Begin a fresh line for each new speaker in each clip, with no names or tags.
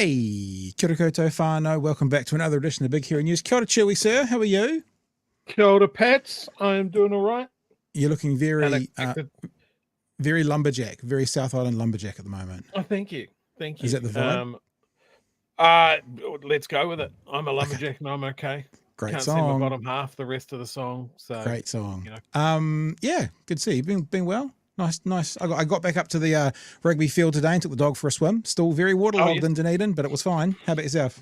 Hey, kia ora koutou whānau. Welcome back to another edition of Big Hero News. Kia ora, Chewy, sir. How are you?
Kia ora, Pats. I am doing all right.
You're looking very lumberjack, very South Island lumberjack at the moment.
Oh, thank you. Thank you.
Is that the vibe?
Let's go with it. I'm a lumberjack and I'm okay.
Great
Can't
song.
see my bottom half the rest of the song. So
great song.
You know.
Yeah, good to see you. Been well. Nice. I got back up to the rugby field today and took the dog for a swim. Still very waterlogged in Dunedin, but it was fine. How about yourself?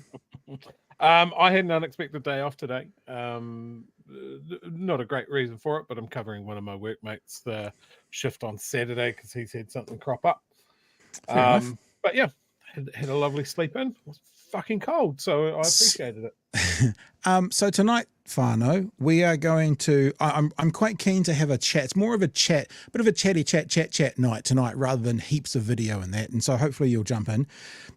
I had an unexpected day off today. Not a great reason for it, but I'm covering one of my workmates the shift on Saturday because he's had something crop up. But yeah, had a lovely sleep in. It was fucking cold, so I appreciated it.
So tonight, whānau, we are going to, I'm quite keen to have a chat. It's more of a chat, bit of a chatty chat night tonight rather than heaps of video and that. And so hopefully you'll jump in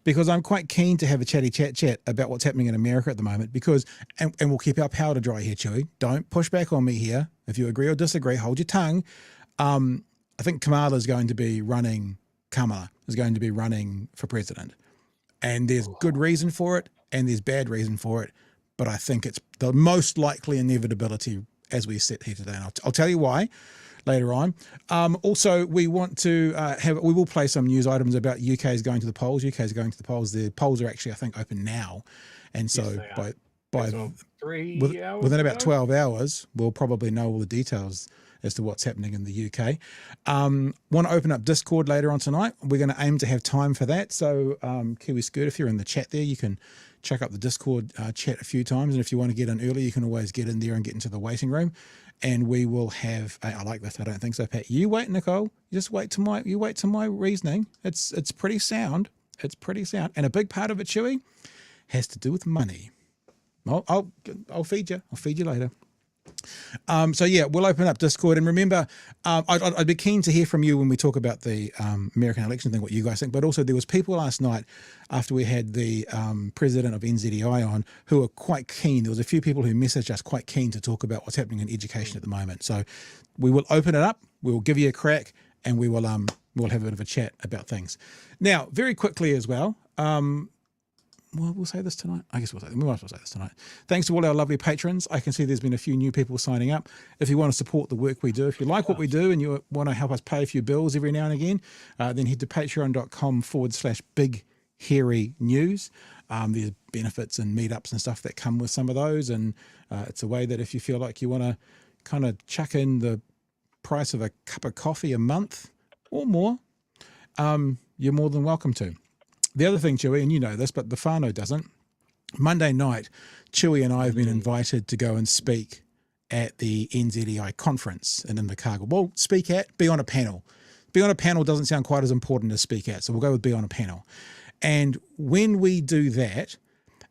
because I'm quite keen to have a chatty chat about what's happening in America at the moment because, and we'll keep our powder dry here, Chewy. Don't push back on me here. If you agree or disagree, hold your tongue. I think Kamala is going to be running for president. And there's good reason for it and there's bad reason for it. But I think it's the most likely inevitability as we sit here today. And I'll tell you why later on. Also, we want to we will play some news items about UK's going to the polls. UK's going to the polls. The polls are actually, I think, open now. And so within about 12 hours, we'll probably know all the details as to what's happening in the UK. Want to open up Discord later on tonight. We're going to aim to have time for that. So Kiwi Skirt, if you're in the chat there, you can check up the Discord chat a few times. And if you want to get in early, you can always get in there and get into the waiting room. And we will have, I like this, I don't think so, Pat. You wait, Nicole. You wait to my reasoning. It's pretty sound. It's pretty sound. And a big part of it, Chewy, has to do with money. I'll feed you. I'll feed you later. So yeah, we'll open up Discord, and remember, I'd be keen to hear from you when we talk about the American election thing, what you guys think. But also, there was people last night after we had the president of NZEI on who were quite keen. There was a few people who messaged us quite keen to talk about what's happening in education at the moment. So we will open it up. We will give you a crack, and we will we'll have a bit of a chat about things. Now, very quickly as well. We'll say this tonight. I guess we might as well say this tonight. Thanks to all our lovely patrons. I can see there's been a few new people signing up. If you want to support the work we do, if you like what we do and you want to help us pay a few bills every now and again, then head to patreon.com/Big Hairy News. There's benefits and meetups and stuff that come with some of those. And it's a way that if you feel like you want to kind of chuck in the price of a cup of coffee a month or more, you're more than welcome to. The other thing, Chewy, and you know this, but the whānau doesn't, Monday night, Chewy and I have been invited to go and speak at the NZEI conference in Invercargill. Well, be on a panel. Be on a panel doesn't sound quite as important as speak at, so we'll go with be on a panel. And when we do that,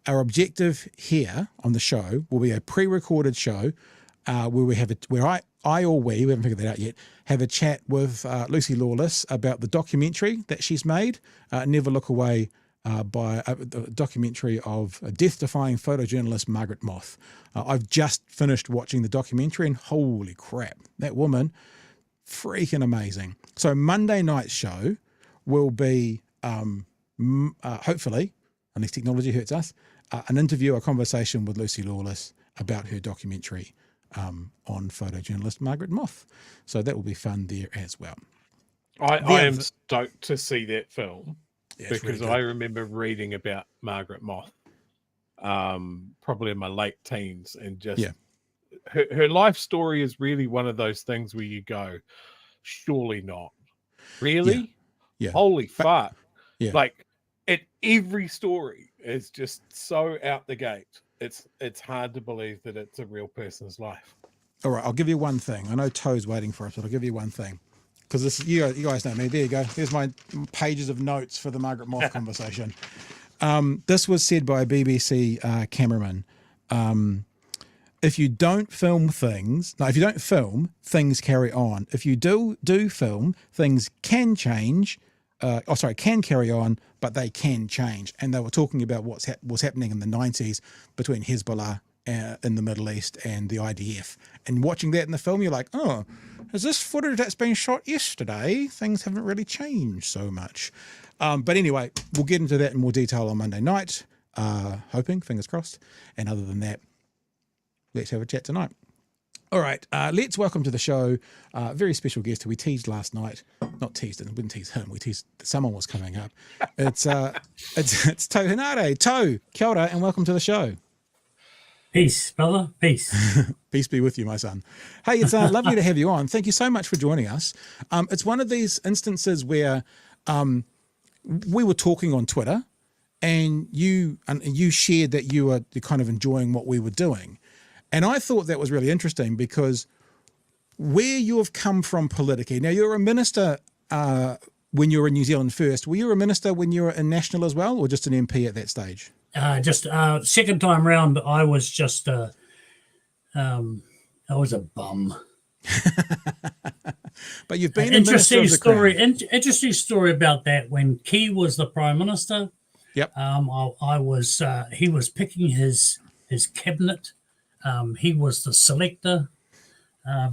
our objective here on the show will be a pre-recorded show where we haven't figured that out yet, have a chat with Lucy Lawless about the documentary that she's made, Never Look Away, by a documentary of a death-defying photojournalist Margaret Moth. I've just finished watching the documentary and holy crap, that woman, freaking amazing. So Monday night's show will be, hopefully, unless technology hurts us, an interview, a conversation with Lucy Lawless about her documentary on photojournalist Margaret Moth. So that will be fun there as well.
I am stoked to see that film because really I remember reading about Margaret Moth probably in my late teens, and just her life story is really one of those things where you go, surely not. Really? Yeah. Holy fuck. Yeah. Like every story is just so out the gate. It's hard to believe that it's a real person's life.
All right, I'll give you one thing. I know Toe's waiting for us, but I'll give you one thing. Because this, you guys know me. There you go. Here's my pages of notes for the Margaret Moth conversation. This was said by a BBC cameraman. If you don't film, things carry on. If you do film, things can change. Can carry on, but they can change. And they were talking about what's happening in the 90s between Hezbollah in the Middle East and the IDF. And watching that in the film, you're like, oh, is this footage that's been shot yesterday? Things haven't really changed so much. But anyway, we'll get into that in more detail on Monday night, hoping, fingers crossed. And other than that, let's have a chat tonight. All right, let's welcome to the show a very special guest who we teased last night. Not teased, we didn't tease him. We teased that someone was coming up. It's To Henare. To, kia ora, and welcome to the show.
Peace, brother. Peace.
Peace be with you, my son. Hey, it's lovely to have you on. Thank you so much for joining us. It's one of these instances where we were talking on Twitter, and you shared that you were kind of enjoying what we were doing. And I thought that was really interesting because where you have come from politically, now you're a minister when you were in New Zealand First. Were you a minister when you were in National as well, or just an MP at that stage?
Just second time round, I was just I was a bum.
But you've been
interesting story. Interesting story about that. When Key was the Prime Minister,
yep.
I was he was picking his cabinet. He was the selector.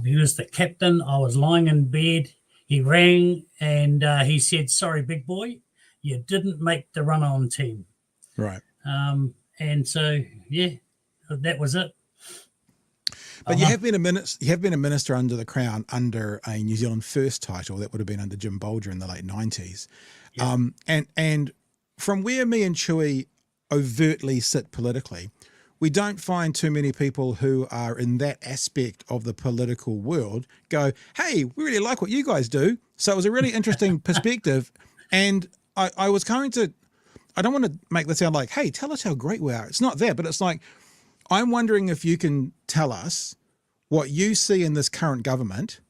He was the captain. I was lying in bed. He rang and he said, "Sorry, big boy, you didn't make the run-on team."
Right.
And so, yeah, that was it.
But you have been a minister. You have been a minister under the Crown under a New Zealand First title that would have been under Jim Bolger in the late 90s. Yeah. And from where me and Chewy overtly sit politically, we don't find too many people who are in that aspect of the political world go, "Hey, we really like what you guys do." So it was a really interesting perspective. And I was going to. I don't want to make this sound like, hey, tell us how great we are. It's not that, but it's like, I'm wondering if you can tell us what you see in this current government,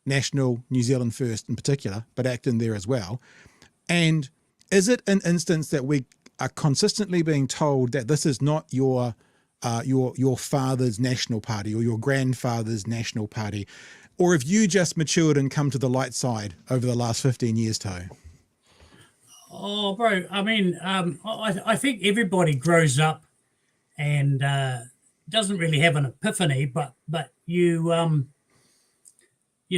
National, New Zealand First in particular, but Acton there as well. And is it an instance that we are consistently being told that this is not your father's national party or your grandfather's national party, or have you just matured and come to the light side over the last 15 years, To?
Oh, bro, I mean, I think everybody grows up and doesn't really have an epiphany, but you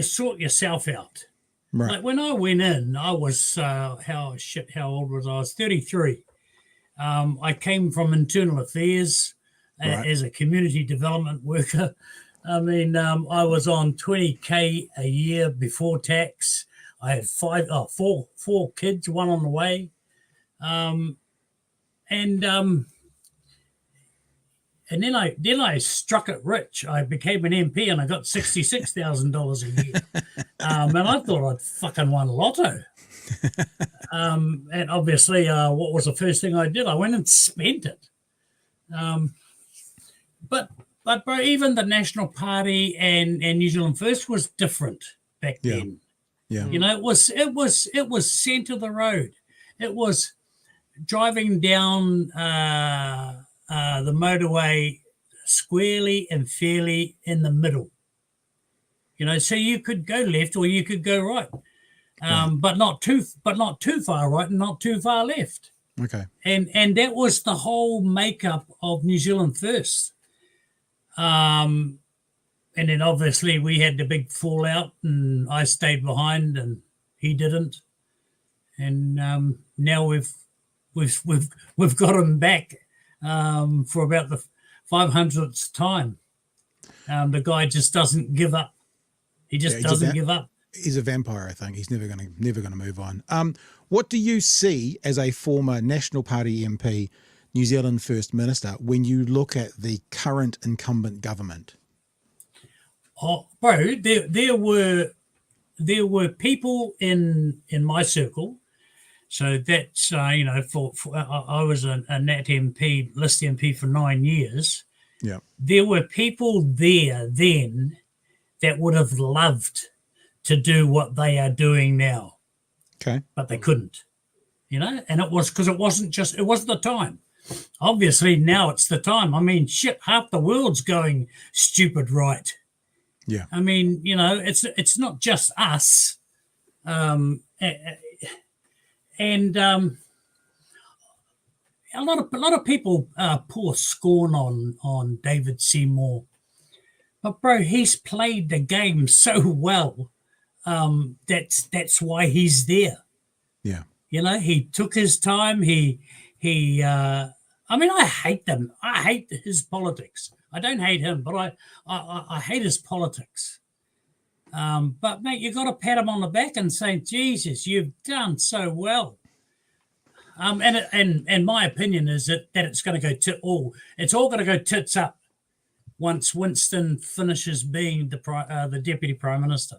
sort yourself out.
Right.
Like when I went in, I was, how old was I? I was 33. I came from internal affairs as a community development worker. I mean, I was on 20K a year before tax. I had four kids, one on the way. And then I struck it rich. I became an MP and I got $66,000 a year. And I thought I'd fucking won lotto. And obviously, what was the first thing I did? I went and spent it. But bro, even the National Party and New Zealand First was different back then.
Yeah.
You know, it was centre of the road. It was driving down the motorway squarely and fairly in the middle. You know, so you could go left or you could go right, but not too far right and not too far left.
Okay.
And that was the whole makeup of New Zealand First. And then obviously we had the big fallout, and I stayed behind, and he didn't. And now we've got him back for about the 500th time. The guy just doesn't give up. He just doesn't give up.
He's a vampire, I think. He's never going to move on. What do you see as a former National Party MP, New Zealand First Minister, when you look at the current incumbent government?
Oh, bro, there were people in my circle. So that's I was a Nat MP, list MP for 9 years.
Yeah,
there were people there then that would have loved to do what they are doing now.
Okay,
but they couldn't. And it was because it wasn't the time. Obviously now it's the time. I mean, shit, half the world's going stupid right.
Yeah.
I mean, it's not just us. a lot of people pour scorn on David Seymour, but bro, he's played the game so well. That's why he's there.
Yeah.
You know, he took his time. I mean, I hate them. I hate his politics. I don't hate him, but I hate his politics. But mate, you got to pat him on the back and say, Jesus, you've done so well. And my opinion is that it's going to go it's all going to go tits up once Winston finishes being the deputy prime minister.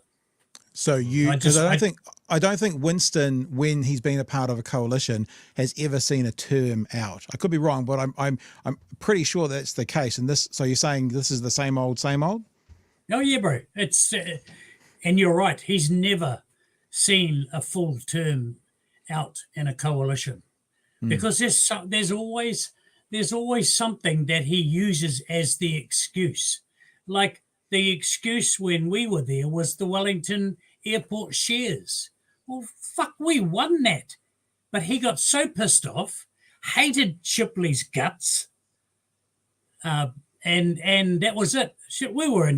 So because I don't think Winston, when he's been a part of a coalition, has ever seen a term out. I could be wrong, but I'm pretty sure that's the case. And so you're saying this is the same old, same old? Oh
yeah, bro. It's and you're right. He's never seen a full term out in a coalition because there's always something that he uses as the excuse, like. The excuse when we were there was the Wellington Airport shares. Well, fuck, we won that. But he got so pissed off, hated Shipley's guts, and that was it. We were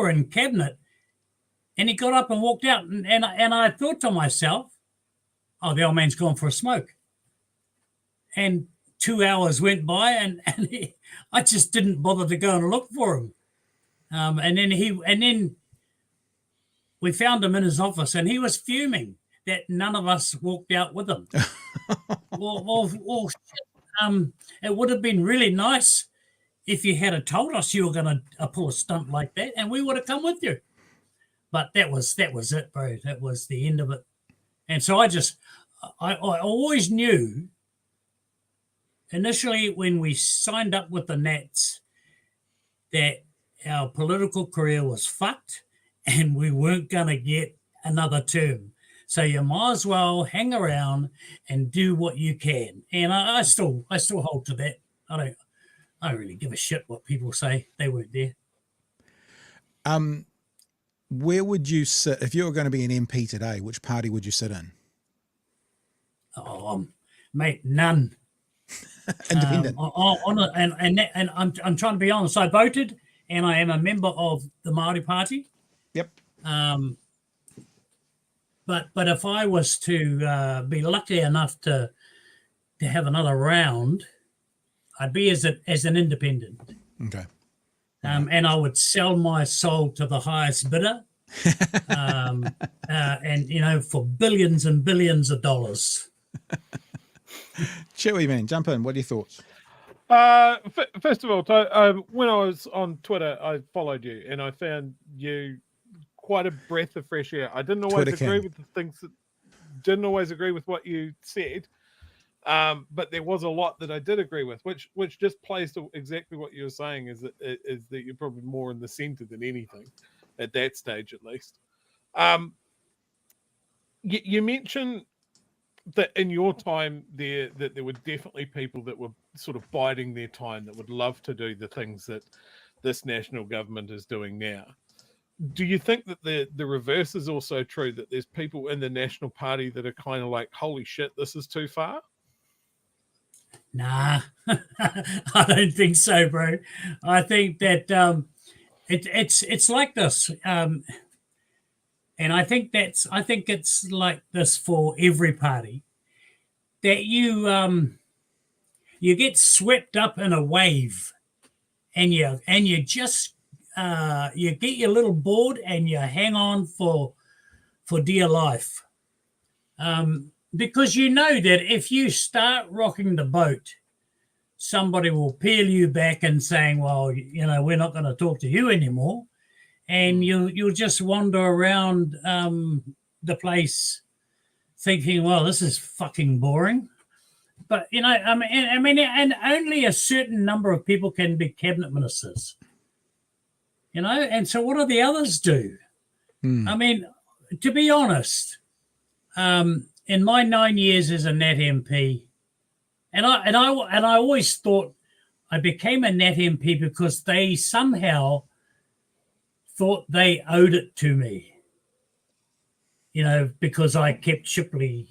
in cabinet, and he got up and walked out, and I thought to myself, oh, the old man's gone for a smoke. And 2 hours went by, and I just didn't bother to go and look for him. And then we found him in his office, and he was fuming that none of us walked out with him. well, it would have been really nice if you had told us you were going to pull a stunt like that, and we would have come with you. But that was it, bro. That was the end of it. And so I always knew initially when we signed up with the Nats that our political career was fucked and we weren't going to get another term. So you might as well hang around and do what you can. And I still hold to that. I don't really give a shit what people say. They weren't there.
Where would you sit if you were going to be an MP today? Which party would you sit in?
Oh, mate, none.
Independent.
And I'm trying to be honest. I voted. And I am a member of the Maori Party.
Yep.
But if I was to be lucky enough to have another round, I'd be as an independent.
Okay.
And I would sell my soul to the highest bidder, and for billions and billions of dollars.
Chewy man, jump in. What are your thoughts?
First of all, when I was on Twitter, I followed you and I found you quite a breath of fresh air. I didn't always agree with the things didn't always agree with what you said, but there was a lot that I did agree with, which just plays to exactly what you were saying, is that you're probably more in the center than anything at that stage, at least. You mentioned that in your time there, that there were definitely people that were sort of biding their time, that would love to do the things that this national government is doing now. Do you think that the reverse is also true, that there's people in the National Party that are kind of like, holy shit, this is too far?
Nah, I don't think so, bro. I think that it's like this, and I think it's like this for every party, that you get swept up in a wave, and you just you get your little board and you hang on for dear life, because you know that if you start rocking the boat, somebody will peel you back and saying, well, we're not going to talk to you anymore, and you'll just wander around the place thinking, well, this is fucking boring. But and only a certain number of people can be cabinet ministers. And so what do the others do? I mean, to be honest, in my 9 years as a Nat MP, and I always thought I became a Nat MP because they somehow thought they owed it to me, because I kept Shipley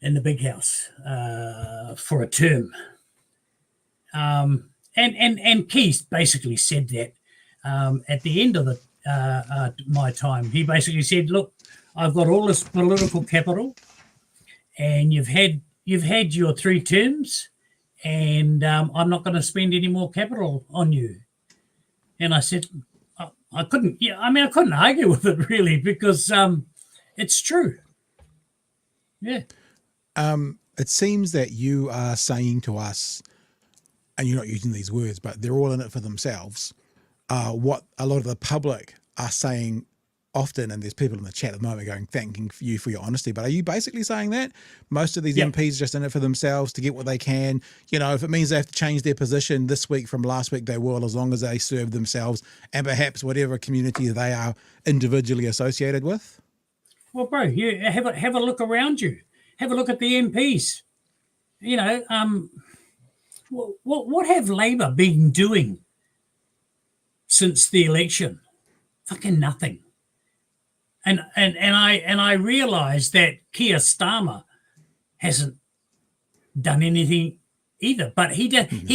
in the big house for a term. And Keith basically said that at the end of my time, he basically said, "Look, I've got all this political capital, and you've had your 3 terms, and I'm not going to spend any more capital on you." And I said, I couldn't. Yeah, I mean, I couldn't argue with it really, because it's true. Yeah.
It seems that you are saying to us, and you're not using these words, but they're all in it for themselves. What a lot of the public are saying often, and there's people in the chat at the moment going, thanking you for your honesty. But are you basically saying that most of these MPs are just in it for themselves to get what they can? You know, if it means they have to change their position this week from last week, they will, as long as they serve themselves and perhaps whatever community they are individually associated with?
Well, bro, you have a look around you. Have a look at the MPs. You know, what have Labor been doing since the election? Fucking nothing. And I realised that Keir Starmer hasn't done anything either, but he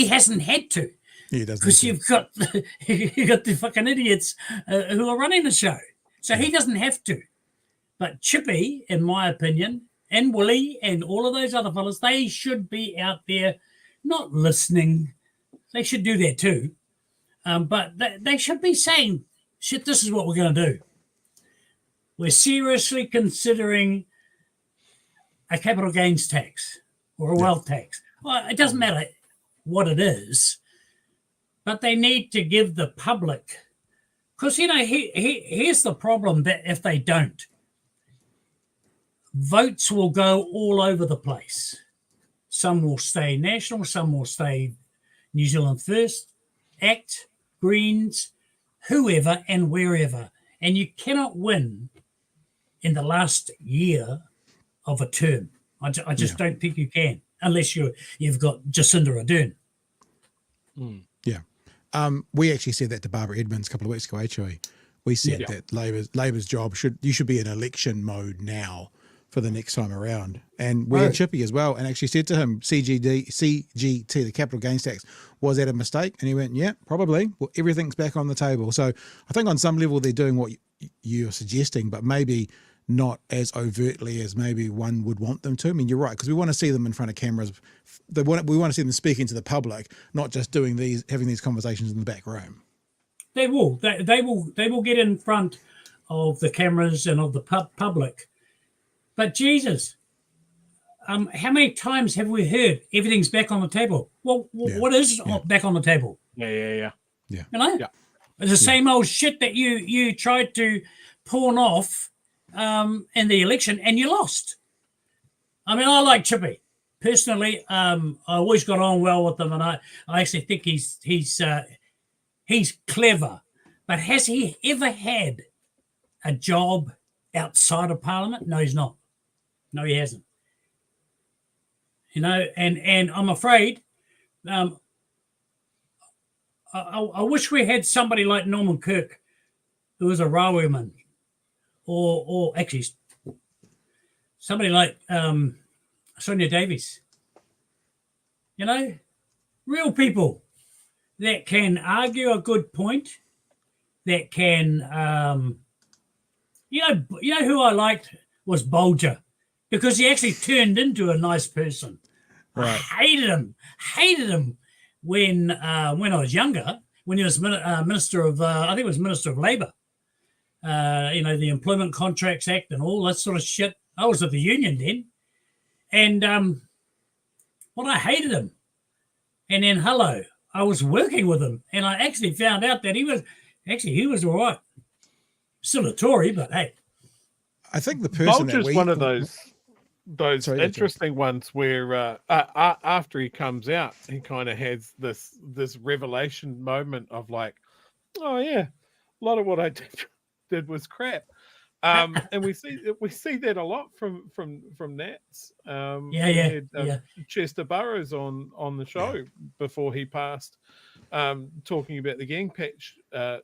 hasn't had to.
He doesn't,
because you've got the fucking idiots who are running the show, so he doesn't have to. But Chippy, in my opinion, and Willie and all of those other fellas, they should be out there not listening. They should do that too. But they should be saying, shit, this is what we're going to do. We're seriously considering a capital gains tax or a wealth tax. Well, it doesn't matter what it is, but they need to give the public, because, you know, here's the problem, that if they don't, votes will go all over the place. Some will stay national, some will stay New Zealand First, ACT, Greens, whoever and wherever. And you cannot win in the last year of a term. I just don't think you can, unless you've got Jacinda Ardern.
Yeah. We actually said that to Barbara Edmonds a couple of weeks ago, actually. We said that Labor's job you should be in election mode now for the next time around. And we had Chippy as well, and actually said to him, CGT, the capital gains tax, was that a mistake? And he went, yeah, probably. Well, everything's back on the table. So I think on some level they're doing what you're suggesting, but maybe not as overtly as maybe one would want them to. I mean, you're right, because we want to see them in front of cameras. We want to see them speaking to the public, not just having these conversations in the back room.
They will. They will get in front of the cameras and of the public. But Jesus, how many times have we heard everything's back on the table? Well, what is back on the table?
Yeah.
You know, it's the same old shit that you tried to pawn off in the election, and you lost. I mean, I like Chippy personally. I always got on well with him, and I actually think he's clever. But has he ever had a job outside of Parliament? No, he's not. No, he hasn't. You know, and I'm afraid. I wish we had somebody like Norman Kirk, who was a railwayman, or actually somebody like Sonia Davies. You know, real people that can argue a good point, that can, you know who I liked was Bolger, because he actually turned into a nice person.
Right.
I hated him when I was younger, when he was Minister of, I think it was Minister of Labour. You know, the Employment Contracts Act and all that sort of shit. I was at the union then. And I hated him. And then, I was working with him, and I actually found out that he was all right. Still a Tory, but hey.
I think the person
Bolger's one of those interesting ones where after he comes out, he kind of has this revelation moment of like, oh yeah, a lot of what I did was crap. And we see that a lot from Nats. Chester Burrows on the show before he passed, talking about the gang patch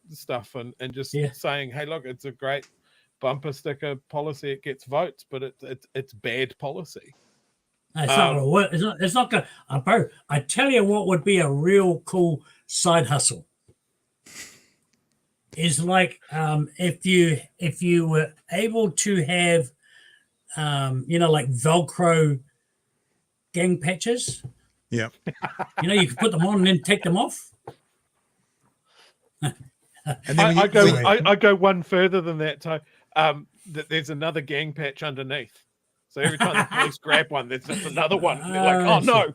stuff and just saying, hey, look, it's a great bumper sticker policy. It gets votes, but it's bad policy.
It's not going to work. It's not going to. Bro, I tell you what would be a real cool side hustle. Is like if you were able to have, like Velcro gang patches.
Yeah.
You could put them on and then take them off.
And then I go one further than that. So that there's another gang patch underneath. So every time the police grab one, there's just another one. And they're like, oh no.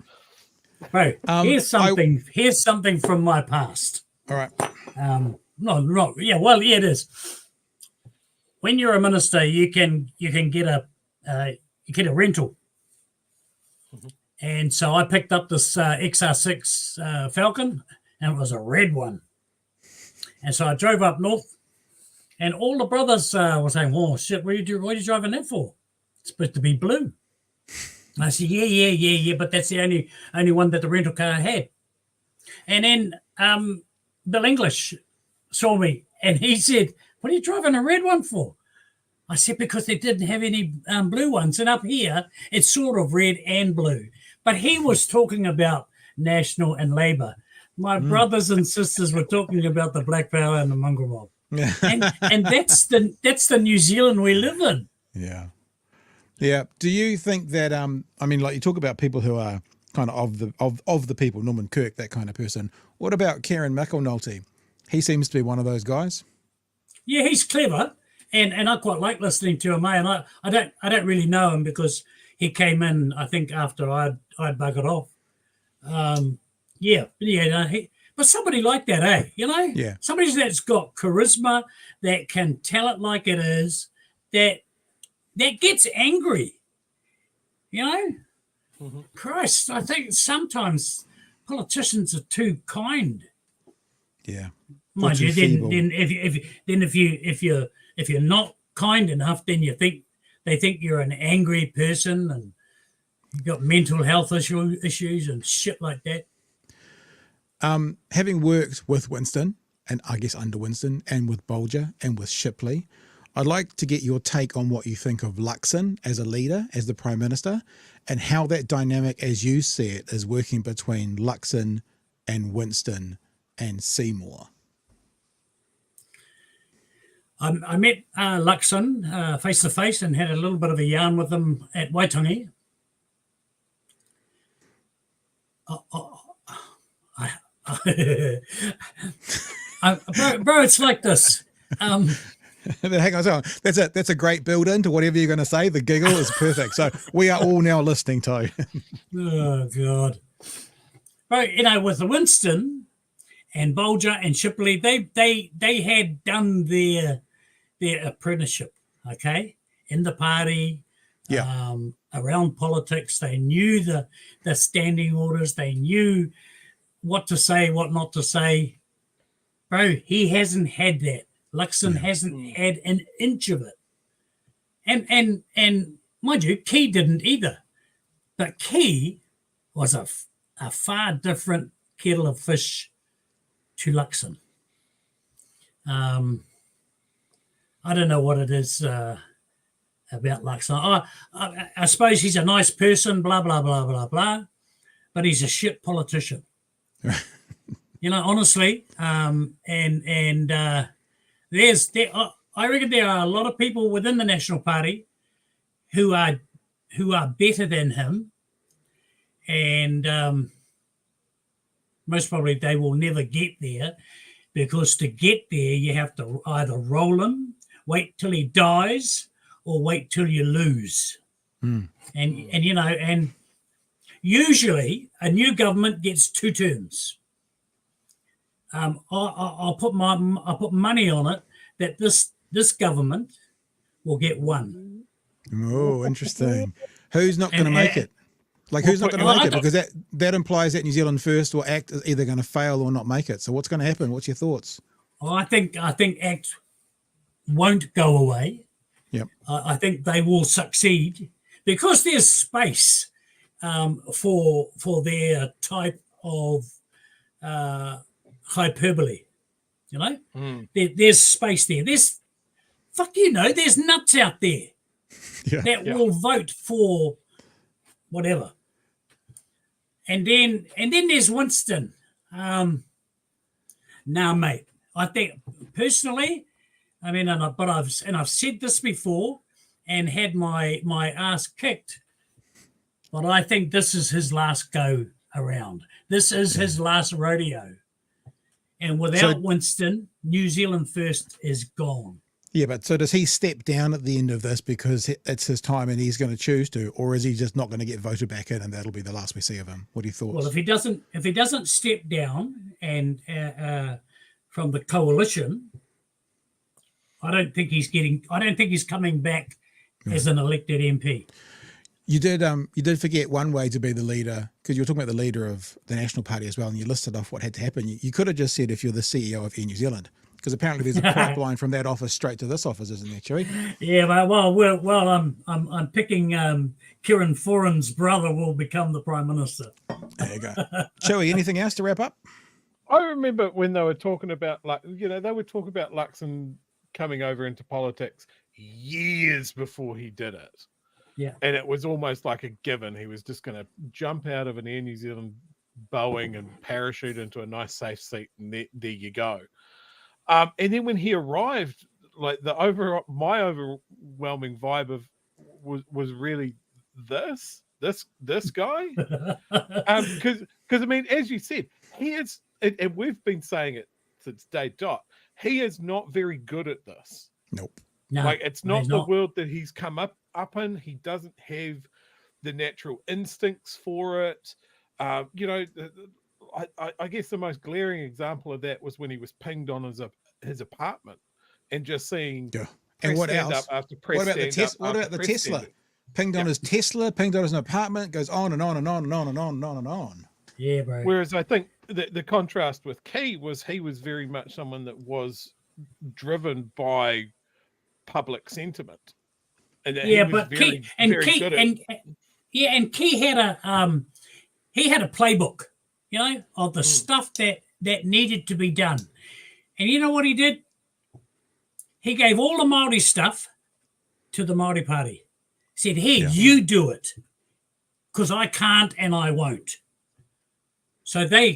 Right. Here's something from my past.
All right.
No. Yeah. Well, yeah, it is. When you're a minister, you can get a rental. Mm-hmm. And so I picked up this XR6 Falcon, and it was a red one. And so I drove up north, and all the brothers were saying, "Oh shit, what are you driving that for? It's supposed to be blue." And I said, "Yeah, but that's the only one that the rental car had." And then Bill English saw me, and he said, "What are you driving a red one for?" I said, "Because they didn't have any blue ones, and up here it's sort of red and blue." But he was talking about National and Labour. My brothers and sisters were talking about the Black Power and the mongrel mob. and that's the New Zealand we live in.
Yeah. Yeah. Do you think that like you talk about people who are kind of the people, Norman Kirk, that kind of person. What about Kieran McAnulty? He seems to be one of those guys. Yeah,
he's clever, and I quite like listening to him. And I don't really know him because he came in, I think, after I'd buggered off. But somebody like that, eh?
Yeah.
Somebody that's got charisma, that can tell it like it is, that gets angry. Mm-hmm. Christ, I think sometimes politicians are too kind.
Yeah.
Mind you, if you're not kind enough, then they think you're an angry person and you've got mental health issues and shit like that.
Having worked with Winston, and I guess under Winston, and with Bolger and with Shipley, I'd like to get your take on what you think of Luxon as a leader, as the Prime Minister, and how that dynamic, as you see it, is working between Luxon and Winston and Seymour.
I met Luxon face to face and had a little bit of a yarn with him at Waitangi. Bro, it's like this.
Hang on. That's a great build-in to whatever you're going to say. The giggle is perfect. So we are all now listening to.
Oh God. But with Winston and Bolger and Shipley, they had done their apprenticeship, okay, in the party, around politics. They knew the standing orders. They knew what to say, what not to say. Bro, he hasn't had that. Luxon hasn't had an inch of it. And mind you, Key didn't either. But Key was a far different kettle of fish to Luxon. I don't know what it is about Luxon. I suppose he's a nice person, blah, blah, blah, blah, blah, but he's a shit politician. Honestly. I reckon there are a lot of people within the National Party who are better than him, and most probably they will never get there, because to get there you have to either roll him, wait till he dies, or wait till you lose. And usually a new government gets 2 terms. I'll put money on it that this government will get 1.
Oh, interesting. Who's not going to make it? Like, who's not going to make it? Because that implies that New Zealand First or ACT is either going to fail or not make it. So what's going to happen? What's your thoughts?
I think ACT won't go away.
Yep. I
think they will succeed because there's space for their type of hyperbole. There's space there. There's nuts out there that will vote for whatever. And then there's Winston. Now, mate, I think personally, I mean, I've said this before and had my ass kicked, but I think this is his last go around. This is his last rodeo. And without Winston, New Zealand First is gone.
Yeah, but so does he step down at the end of this because it's his time and he's going to choose to, or is he just not going to get voted back in and that'll be the last we see of him? What are your thoughts?
Well, if he doesn't step down and from the coalition, I don't think he's coming back as an elected MP.
You did forget one way to be the leader, because you were talking about the leader of the National Party as well, and you listed off what had to happen. You could have just said if you're the CEO of Air New Zealand, because apparently there's a pipeline from that office straight to this office, isn't there, Chewy?
Yeah, well, I'm picking Kieran Foran's brother will become the Prime Minister.
There you go. Chewy, anything else to wrap up?
I remember when they were talking about, they were talking about Luxon coming over into politics years before he did it.
Yeah.
And it was almost like a given. He was just going to jump out of an Air New Zealand Boeing and parachute into a nice safe seat, and there you go. And then when he arrived, like my overwhelming vibe was really this guy, because I mean, as you said, he is, and we've been saying it since day dot. He is not very good at this.
Nope.
No,
like it's not the world that he's come up in. He doesn't have the natural instincts for it. I guess the most glaring example of that was when he was pinged on his apartment and just seeing.
Yeah. And what else? What about the Tesla? Pinged on his Tesla, pinged on his apartment, goes on and on and on and on and on and on and on.
Yeah, bro.
Whereas I think the contrast with Key was he was very much someone that was driven by public sentiment. And Key had a playbook, of the stuff that needed to be done. And you know what he did? He gave all the Māori stuff to the Māori Party. Said, "Here, you do it, because I can't and I won't." So they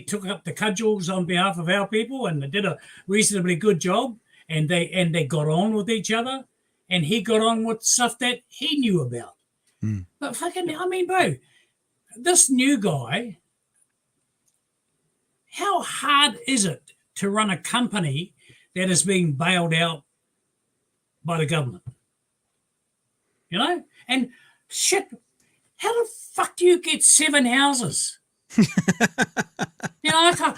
took up the cudgels on behalf of our people, and they did a reasonably good job. And they got on with each other, and he got on with stuff that he knew about. But fucking, I mean, bro, this new guy, how hard is it to run a company that is being bailed out by the government? And shit, how the fuck do you get 7 houses? I can't.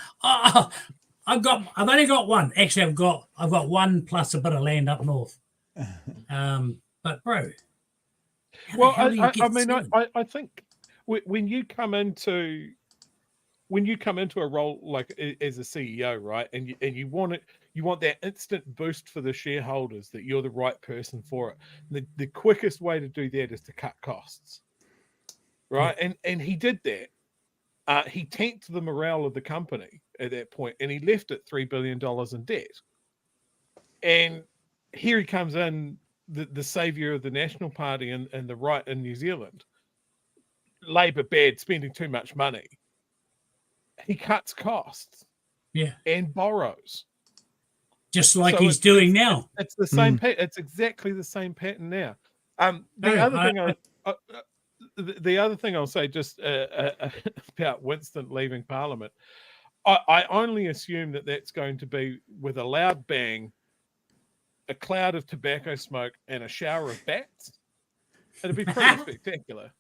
I've only got one. Actually, I've got one plus a bit of land up north. But bro, I think when you come into a role like as a CEO, right, and you want that instant boost for the shareholders that you're the right person for it. The quickest way to do that is to cut costs, right? Yeah. And he did that. He tanked the morale of the company at that point, and he left it $3 billion in debt. And here he comes in, the savior of the National Party and the right in New Zealand. Labour bad, spending too much money. He cuts costs, and borrows, just like he's doing now. It's the same. It's exactly the same pattern now. The other thing I'll say just about Winston leaving Parliament, I only assume that that's going to be with a loud bang, a cloud of tobacco smoke, and a shower of bats. It'll be pretty spectacular.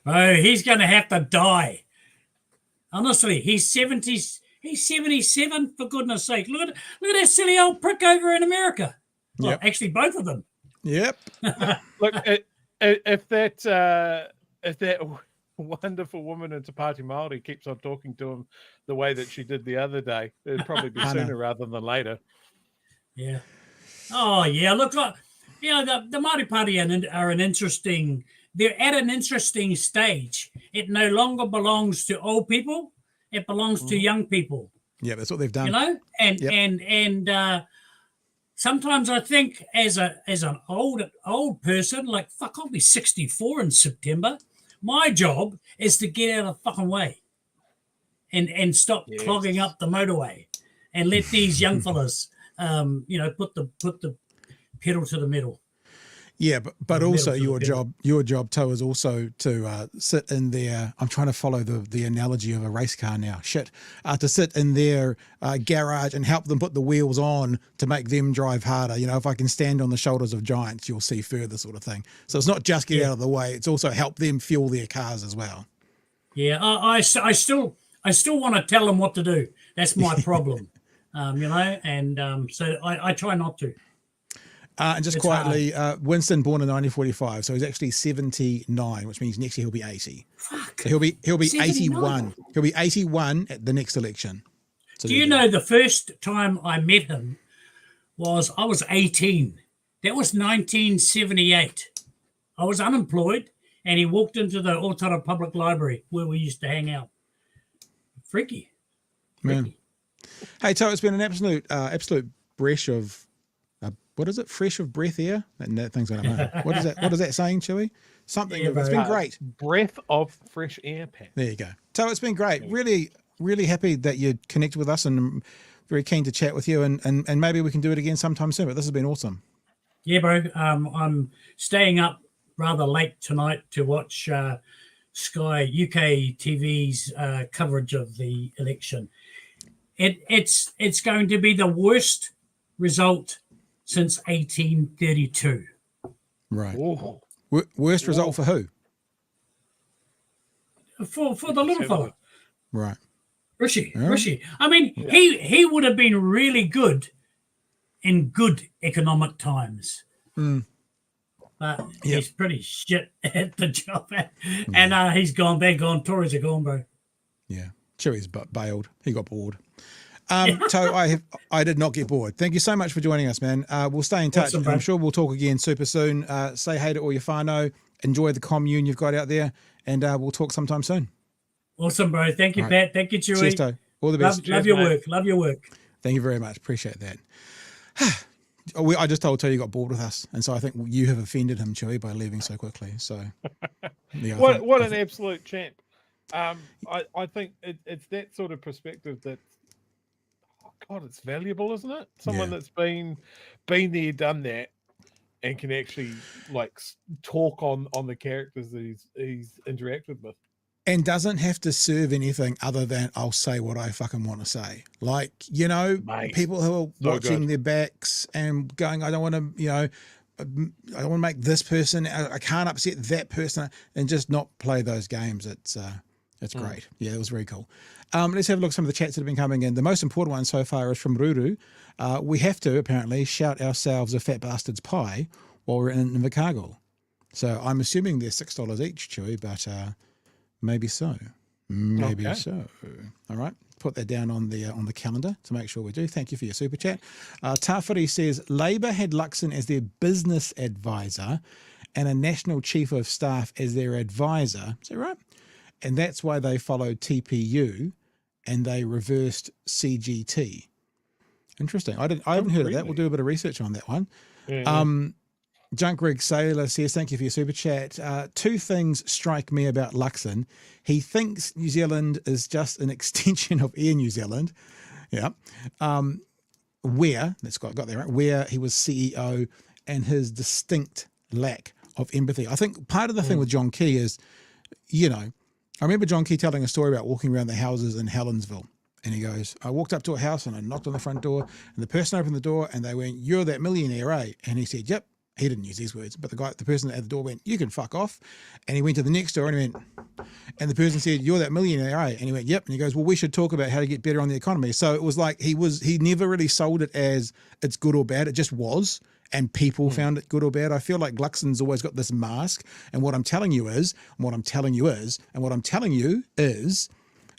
Oh, he's going to have to die. Honestly, he's 70. He's 77. For goodness' sake, look at that silly old prick over in America. Well, actually, both of them. Yep. Look, if that wonderful woman in Te Pāti Māori keeps on talking to him the way that she did the other day, it'd probably be sooner rather than later. Yeah. Oh yeah. Look, the Māori Party are an interesting. They're at an interesting stage. It no longer belongs to old people. It belongs to young people. Yeah, that's what they've done. And sometimes I think as an old person, like fuck, I'll be 64 in September.
My job is to get out of the fucking way and stop clogging up the motorway and let these young fellas, put the pedal to the metal.
Yeah, but also your job too is also to sit in there. I'm trying to follow the analogy of a race car now. To sit in their garage and help them put the wheels on to make them drive harder. You know, if I can stand on the shoulders of giants, you'll see further, sort of thing. So it's not just get out of the way; it's also help them fuel their cars as well.
Yeah, I still want to tell them what to do. That's my problem, so I try not to.
And just quietly, Winston born in 1945, so he's actually 79, which means next year he'll be 80.
Fuck.
So he'll be
79.
81. He'll be 81 at the next election. So
do you know the first time I met him I was 18. That was 1978. I was unemployed, and he walked into the Otara Public Library where we used to hang out. Freaky.
Man. Hey, To, it's been an absolute breath of. What is it? Fresh of breath air? That thing's going to hurt. What is that? What is that saying, Chewy? Something. It's been great.
Breath of fresh air, Pat.
There you go. So it's been great. Really, really happy that you connected with us, and I'm very keen to chat with you. And maybe we can do it again sometime soon. But this has been awesome.
Yeah, bro. I'm staying up rather late tonight to watch Sky UK TV's coverage of the election. It's going to be the worst result since 1832.
Right. Ooh. Worst result for who?
For the little fella.
Right.
Rishi. I mean, he would have been really good in good economic times. But he's pretty shit at the job. And he's gone. They're gone. Torys are gone, bro.
Yeah. Chewy's bailed. He got bored. So I did not get bored. Thank you so much for joining us, man. We'll stay in touch. Awesome, I'm sure we'll talk again super soon. Say hey to all your whānau. Enjoy the commune you've got out there, and we'll talk sometime soon.
Awesome, bro. Thank you, Pat. Thank you, Chewy.
Cheers, To. All the best.
Love your work. Love your work.
Thank you very much. Appreciate that. I just told To you got bored with us, and so I think you have offended him, Chewy, by leaving so quickly. So, yeah,
what an absolute champ. I think it's that sort of perspective that. God, it's valuable, isn't it? Someone that's been there, done that, and can actually talk on the characters that he's interacted with,
and doesn't have to serve anything other than I'll say what I fucking want to say. Mate, people who are watching their backs and going, I don't want to, I don't want to make this person. I can't upset that person, and just not play those games. It's great. Yeah, it was very cool. Let's have a look at some of the chats that have been coming in. The most important one so far is from Ruru. We have to, apparently, shout ourselves a fat bastard's pie while we're in Invercargill. So I'm assuming they're $6 each, Chewy, but maybe so. Maybe so. All right. Put that down on the calendar to make sure we do. Thank you for your super chat. Tawhiri says, Labour had Luxon as their business advisor and a national chief of staff as their advisor. Is that right? And that's why they followed TPU and they reversed CGT. Interesting. I haven't heard of that. We'll do a bit of research on that one. Junk Rig Sailor says, thank you for your super chat. Two things strike me about Luxon. He thinks New Zealand is just an extension of Air New Zealand. Yeah. Where he was CEO, and his distinct lack of empathy. I think part of the thing with John Key is, I remember John Key telling a story about walking around the houses in Helensville. And he goes, I walked up to a house and I knocked on the front door, and the person opened the door and they went, you're that millionaire, eh? And he said, yep. He didn't use these words, but the person at the door went, you can fuck off. And he went to the next door and he went, and the person said, you're that millionaire, eh? And he went, yep. And he goes, well, we should talk about how to get better on the economy. So it was like he never really sold it as it's good or bad. It just was. And people found it good or bad. I feel like Luxon's always got this mask. And what I'm telling you is,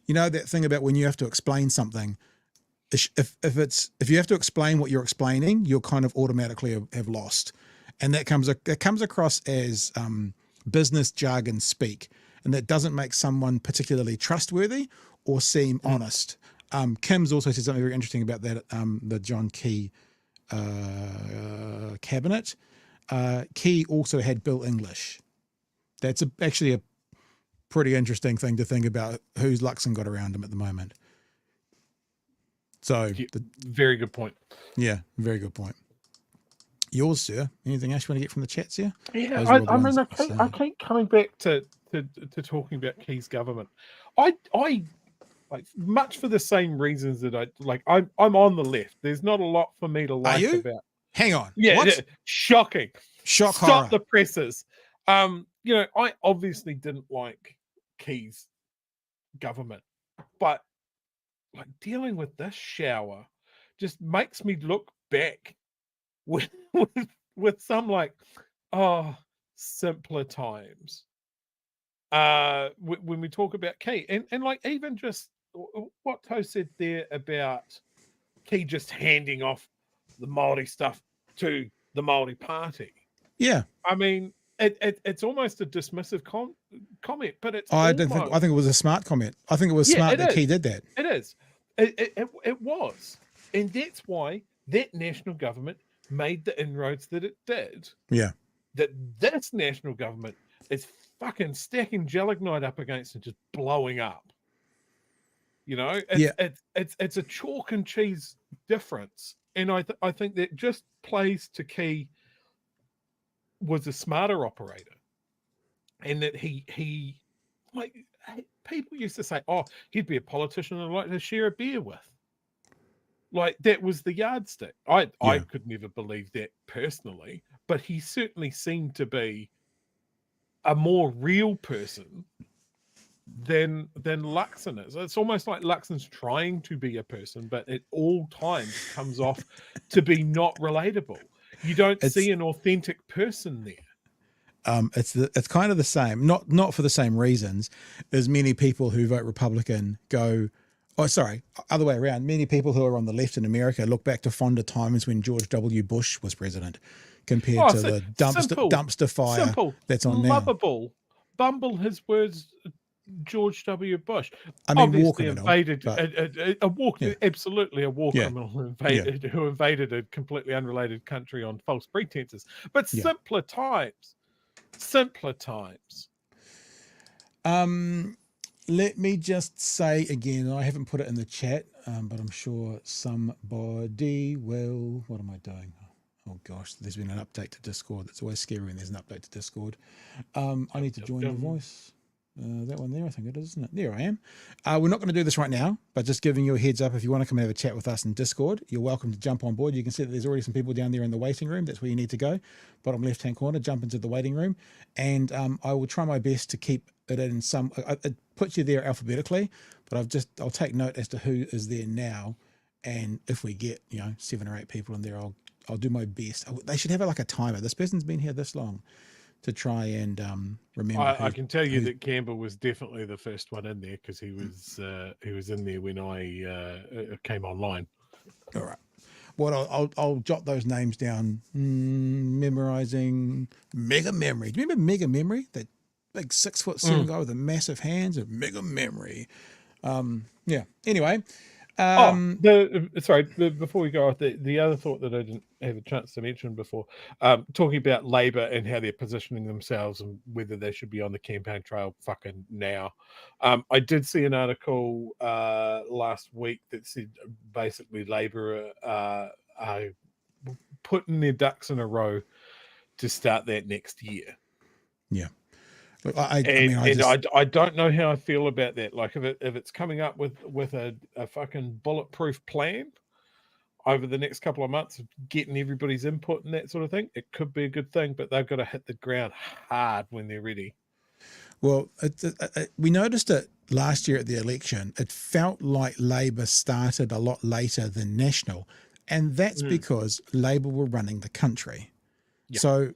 that thing about when you have to explain something, if you have to explain what you're explaining, you'll kind of automatically have lost. And that comes across as business jargon speak. And that doesn't make someone particularly trustworthy or seem honest. Kim's also said something very interesting about that, the John Key cabinet. Key also had Bill English. That's actually pretty interesting thing to think about who's Luxon got around him at the moment. So
very good point.
Yeah, very good point. Yours, sir. Anything else you want to get from the chats here?
Yeah, I keep coming back to talking about Key's government. I like much for the same reasons that I'm on the left. There's not a lot for me to like about.
Hang on.
Yeah,
what?
Shocking.
Stop
horror. The presses. I obviously didn't like Key's government, but like dealing with this shower just makes me look back with some like, simpler times. When we talk about Key and like even just what Toe said there about Key just handing off the Maori stuff to the Maori Party.
Yeah,
I mean, it's almost a dismissive comment, but it's.
I think it was a smart comment. I think it was smart that Key did that.
It is. It was, and that's why that national government made the inroads that it did.
Yeah.
That this national government is fucking stacking gelignite up against and just blowing up. It's a chalk and cheese difference, and I think that just plays to Key was a smarter operator, and that he like people used to say, "Oh, he'd be a politician I'd like to share a beer with." Like that was the yardstick. I could never believe that personally, but he certainly seemed to be a more real person than Luxon is. It's almost like Luxon's trying to be a person, but at all times comes off to be not relatable. You don't see an authentic person there.
It's kind of the same, not for the same reasons as many people who vote Republican go. Oh, sorry, other way around. Many people who are on the left in America look back to fonder times when George W. Bush was president, compared to the dumpster fire that's on
lovable. Now. Bumble his words, George W. Bush.
I mean,
obviously invaded absolutely a war criminal who invaded a completely unrelated country on false pretenses. But simpler times.
Let me just say again, I haven't put it in the chat, but I'm sure somebody will. What am I doing? Oh gosh, there's been an update to Discord. It's always scary when there's an update to Discord. I need to join the voice. That one there, I think it is, isn't it? There I am. We're not going to do this right now, but just giving you a heads up, if you want to come and have a chat with us in Discord, you're welcome to jump on board. You can see that there's already some people down there in the waiting room. That's where you need to go. Bottom left-hand corner, jump into the waiting room. And I will try my best to keep it in some, it puts you there alphabetically, but I'll take note as to who is there now. And if we get, 7 or 8 people in there, I'll do my best. They should have like a timer. This person's been here this long, to try and remember.
I can tell you that Campbell was definitely the first one in there because he was in there when I came online.
All right. Well, I'll jot those names down. Memorizing Mega Memory. Do you remember Mega Memory? That big 6'7" guy with the massive hands of Mega Memory. Yeah. Anyway.
Before we go off, the other thought that I didn't have a chance to mention before, talking about Labor and how they're positioning themselves and whether they should be on the campaign trail fucking now. I did see an article last week that said basically Labor are putting their ducks in a row to start that next year.
Yeah. Look,
I don't know how I feel about that. Like if it's coming up with a fucking bulletproof plan over the next couple of months, getting everybody's input and that sort of thing, it could be a good thing. But they've got to hit the ground hard when they're ready.
Well, we noticed it last year at the election. It felt like Labor started a lot later than National, and that's because Labor were running the country. Yeah.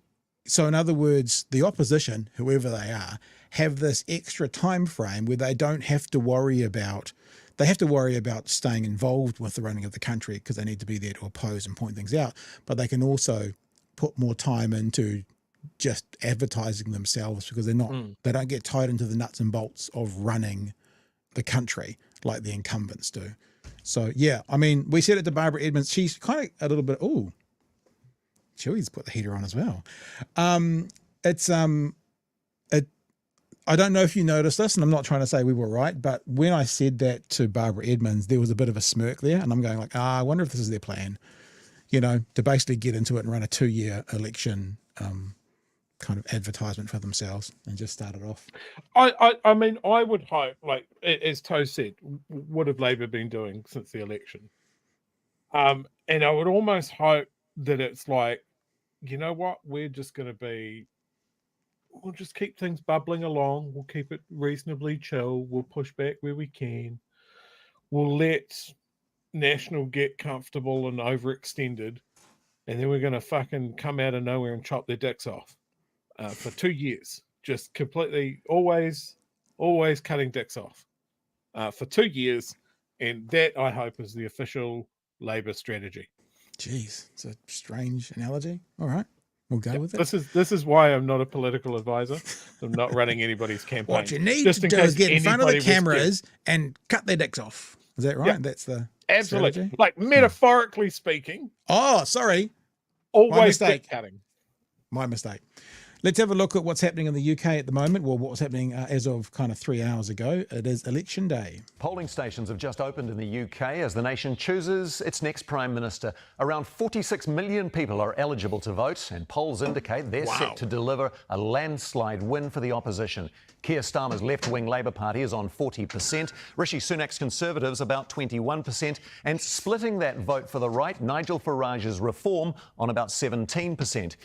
So in other words, the opposition, whoever they are, have this extra time frame where they don't have to worry about, they have to worry about staying involved with the running of the country because they need to be there to oppose and point things out, but they can also put more time into just advertising themselves because they don't get tied into the nuts and bolts of running the country like the incumbents do. So yeah, I mean, we said it to Barbara Edmonds, she's kind of a little bit, Chewy's put the heater on as well. I don't know if you noticed this, and I'm not trying to say we were right, but when I said that to Barbara Edmonds, there was a bit of a smirk there, and I'm going like, I wonder if this is their plan, to basically get into it and run a 2-year election kind of advertisement for themselves and just start it off.
I mean, I would hope, like as Toe said, what have Labour been doing since the election? And I would almost hope that it's like, you know what, we'll just keep things bubbling along. We'll keep it reasonably chill. We'll push back where we can. We'll let National get comfortable and overextended. And then we're going to fucking come out of nowhere and chop their dicks off for 2 years. Just completely, always cutting dicks off for 2 years. And that, I hope, is the official Labour strategy.
Jeez, it's a strange analogy. All right. We'll go with it.
This is why I'm not a political advisor. I'm not running anybody's campaign.
What you need to do is get in front of the cameras and cut their dicks off. Is that right? Yep. That's the
absolutely
strategy?
Like metaphorically speaking.
Oh, sorry.
Always dick cutting.
My mistake. Let's have a look at what's happening in the UK at the moment. Well, what's happening as of kind of 3 hours ago. It is election day.
Polling stations have just opened in the UK as the nation chooses its next Prime Minister. Around 46 million people are eligible to vote, and polls indicate they're set to deliver a landslide win for the opposition. Keir Starmer's left-wing Labour Party is on 40%, Rishi Sunak's Conservatives about 21%, and splitting that vote for the right, Nigel Farage's Reform on about 17%.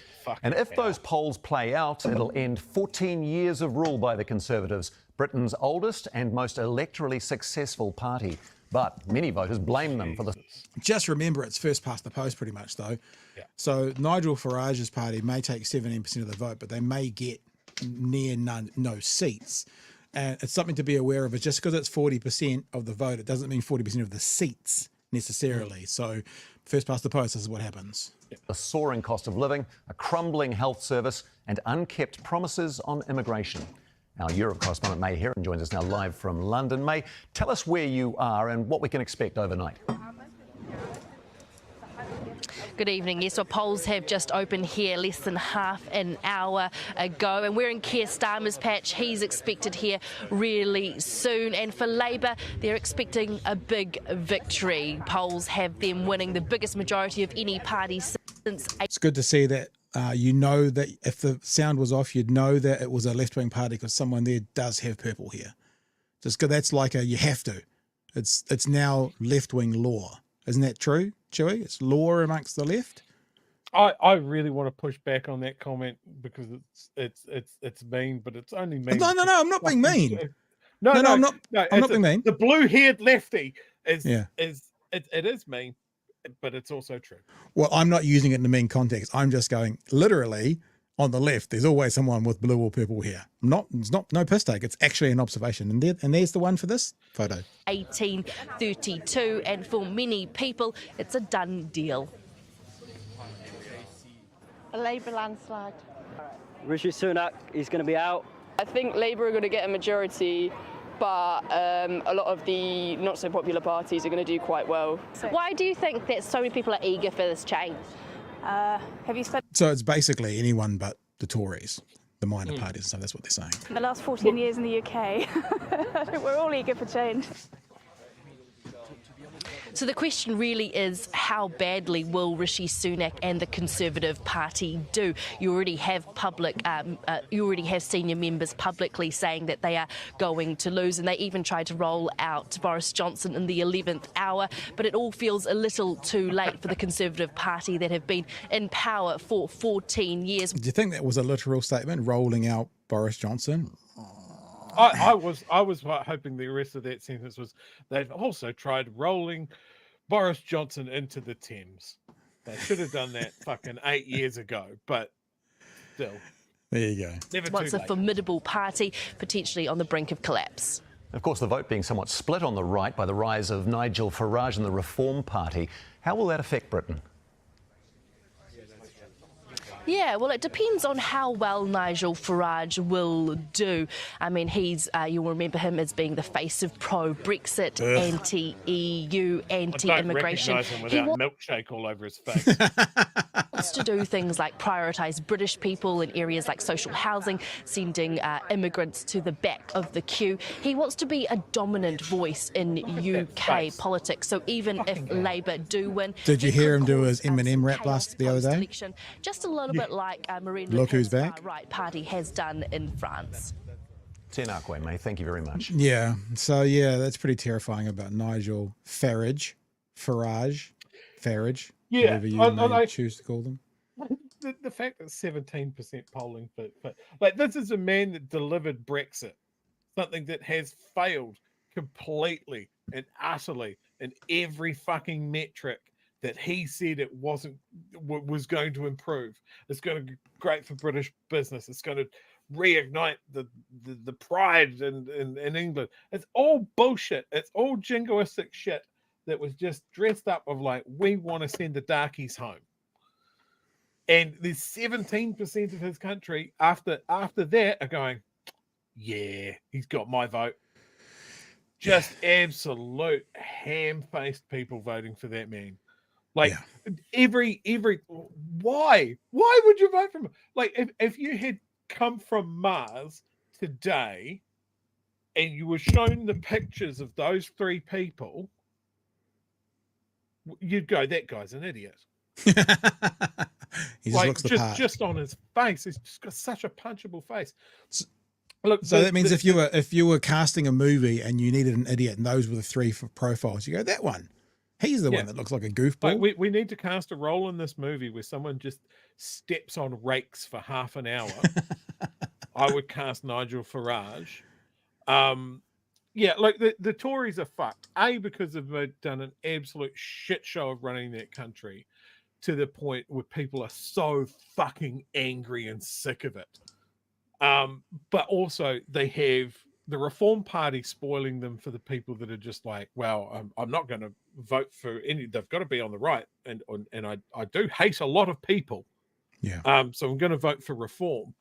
And if those polls play out, it'll end 14 years of rule by the Conservatives, Britain's oldest and most electorally successful party. But many voters blame them for the...
Just remember, it's first past the post pretty much, though. Yeah. So Nigel Farage's party may take 17% of the vote, but they may get near no seats. And it's something to be aware of. Just because it's 40% of the vote, it doesn't mean 40% of the seats necessarily. So first past the post, this is what happens.
A soaring cost of living, a crumbling health service, and unkept promises on immigration. Our Europe correspondent May Heron joins us now live from London. May, tell us where you are and what we can expect overnight.
Good evening. Yes, well, polls have just opened here less than half an hour ago, and we're in Keir Starmer's patch. He's expected here really soon, and for Labour, they're expecting a big victory. Polls have them winning the biggest majority of any party since...
It's good to see that you know that if the sound was off, you'd know that it was a left-wing party because someone there does have purple hair. Just because that's like you have to. It's now left-wing law. Isn't that true, Chewy? It's law amongst the left.
I really want to push back on that comment because it's mean, but it's only mean.
No, I'm not being mean.
No,
I'm not being mean.
The blue-haired lefty is mean, but it's also true.
Well, I'm not using it in a mean context. I'm just going literally on the left. There's always someone with blue or purple hair. It's not no piss take. It's actually an observation, and there's the one for this photo.
1832, and for many people, it's a done deal.
A Labour landslide.
Rishi Sunak, he's going to be out.
I think Labour are going to get a majority, but a lot of the not so popular parties are going to do quite well.
Why do you think that so many people are eager for this change?
Have you spent...
So it's basically anyone but the Tories, the minor parties, so that's what they're saying.
The last 14 years in the UK, I think we're all eager for change.
So the question really is, how badly will Rishi Sunak and the Conservative Party do? You already have senior members publicly saying that they are going to lose, and they even tried to roll out Boris Johnson in the 11th hour. But it all feels a little too late for the Conservative Party that have been in power for 14 years. Do
you think that was a literal statement, rolling out Boris Johnson?
I was hoping the rest of that sentence was they've also tried rolling Boris Johnson into the Thames. They should have done that fucking 8 years ago, but still.
There you go.
Never
What's
too
a
late.
formidable party, potentially on the brink of collapse.
Of course, the vote being somewhat split on the right by the rise of Nigel Farage and the Reform Party. How will that affect Britain?
Yeah, well, it depends on how well Nigel Farage will do. I mean, you'll remember him as being the face of pro-Brexit, anti-EU, anti-immigration.
I don't recognise him without milkshake all over his face.
wants to do things like prioritise British people in areas like social housing, sending immigrants to the back of the queue. He wants to be a dominant voice in UK politics. So even if Labour do win...
Did you hear him do his Eminem rap last the other day?
Just a little bit like Marine
Look
Le
who's
Pen's
back.
right party has done in France.
Tēnā koe, mate. Thank you very much.
Yeah. So, yeah, that's pretty terrifying about Nigel Farage.
Yeah,
whatever you may choose to call them.
The fact that 17% polling for like, this is a man that delivered Brexit, something that has failed completely and utterly in every fucking metric that he said it was going to improve. It's going to be great for British business. It's going to reignite the pride in England. It's all bullshit. It's all jingoistic shit that was just dressed up of like, we want to send the darkies home. And there's 17% of his country after that are going, yeah, he's got my vote. Just absolute ham-faced people voting for that man. Like, every why would you vote for him? Like, if you had come from Mars today and you were shown the pictures of those three people, you'd go, that guy's an idiot.
He just looks the part.
Just on his face, he's just got such a punchable face.
Look, so that means if you were casting a movie and you needed an idiot and those were the three profiles, you go, that one. He's the one that looks like a goofball.
Like we need to cast a role in this movie where someone just steps on rakes for half an hour. I would cast Nigel Farage. Yeah, like the Tories are fucked. Because they've done an absolute shit show of running that country to the point where people are so fucking angry and sick of it. But also they have the Reform Party spoiling them for the people that are just like, well, I'm not going to vote for any. They've got to be on the right, and I do hate a lot of people.
Yeah.
So I'm going to vote for Reform,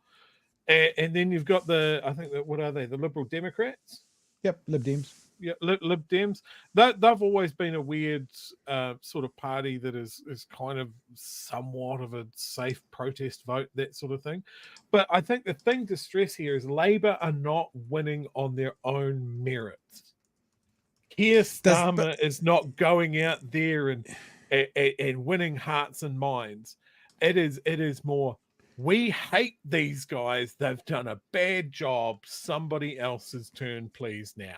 and then you've got what are they? The Liberal Democrats.
Yep, Lib Dems.
Yeah, Lib Dems. They've always been a weird sort of party that is kind of somewhat of a safe protest vote, that sort of thing. But I think the thing to stress here is Labour are not winning on their own merits. Keir Starmer is not going out there and winning hearts and minds. It is more, we hate these guys. They've done a bad job. Somebody else's turn, please, now.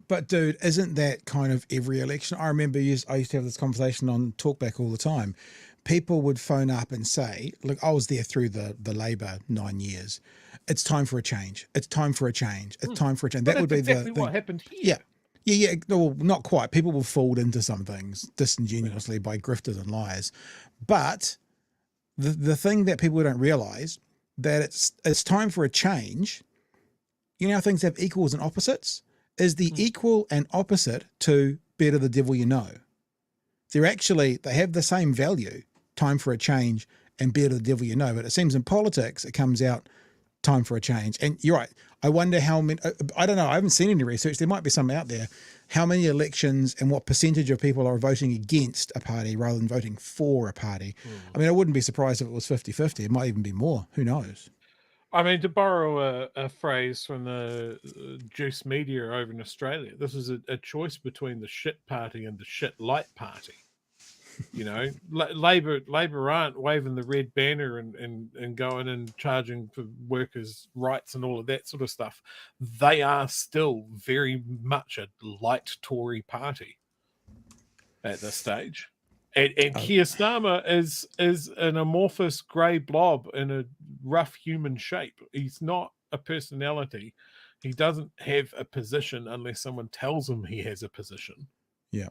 But dude, isn't that kind of every election? I remember I used to have this conversation on Talkback all the time. People would phone up and say, look, I was there through the Labour 9 years. It's time for a change. It's time for a change. It's time for a change. That would be
exactly what happened here.
Yeah. Well, not quite. People will fall into some things disingenuously by grifters and liars. But the thing that people don't realise, that it's time for a change. You know how things have equals and opposites? Is the equal and opposite to better the devil you know. They have the same value, time for a change and better the devil you know. But it seems in politics, it comes out time for a change. And you're right. I wonder how many, I don't know. I haven't seen any research. There might be some out there. How many elections and what percentage of people are voting against a party rather than voting for a party? I mean, I wouldn't be surprised if it was 50-50. It might even be more. Who knows?
I mean, to borrow a phrase from the Juice media over in Australia, this is a choice between the shit party and the shit light party. You know, Labor aren't waving the red banner and going and charging for workers' rights and all of that sort of stuff. They are still very much a light Tory party at this stage. And Keir Starmer is an amorphous grey blob in a rough human shape. He's not a personality. He doesn't have a position unless someone tells him he has a position.
Yeah.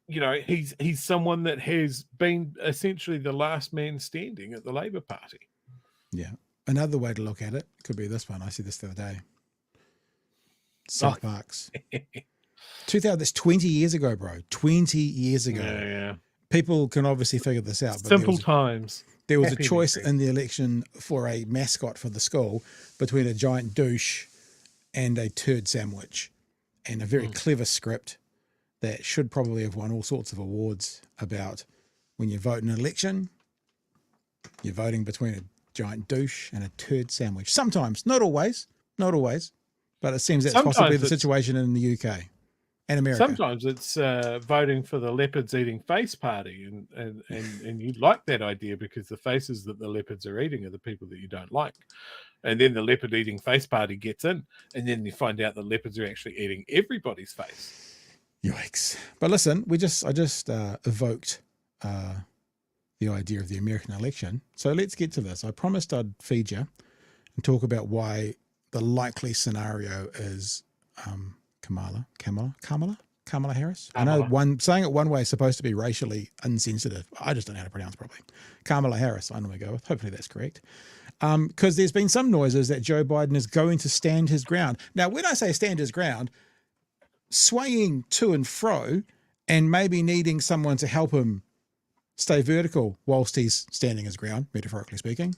You know, he's someone that has been essentially the last man standing at the Labour Party.
Yeah. Another way to look at it could be this one. I see this the other day. South Parks. 2000, that's 20 years ago, bro. 20 years ago.
Yeah.
People can obviously figure this out. But
Simple times.
There was a choice in the election for a mascot for the school between a giant douche and a turd sandwich, and a very clever script that should probably have won all sorts of awards about when you vote in an election, You're voting between a giant douche and a turd sandwich. Sometimes, not always, but it seems that's possibly the situation in the UK and America.
Sometimes it's voting for the leopards eating face party, and you like that idea because the faces that the leopards are eating are the people that you don't like. And then the leopard eating face party gets in, and then you find out the leopards are actually eating everybody's face.
Yikes. But listen, I just evoked the idea of the American election. So let's get to this. I promised I'd feed you and talk about why the likely scenario is Kamala Harris. I know saying it one way is supposed to be racially insensitive. I just don't know how to pronounce it properly. Kamala Harris, I normally go with. Hopefully that's correct. Because there's been some noises that Joe Biden is going to stand his ground. Now, when I say stand his ground, swaying to and fro and maybe needing someone to help him stay vertical whilst he's standing his ground, metaphorically speaking.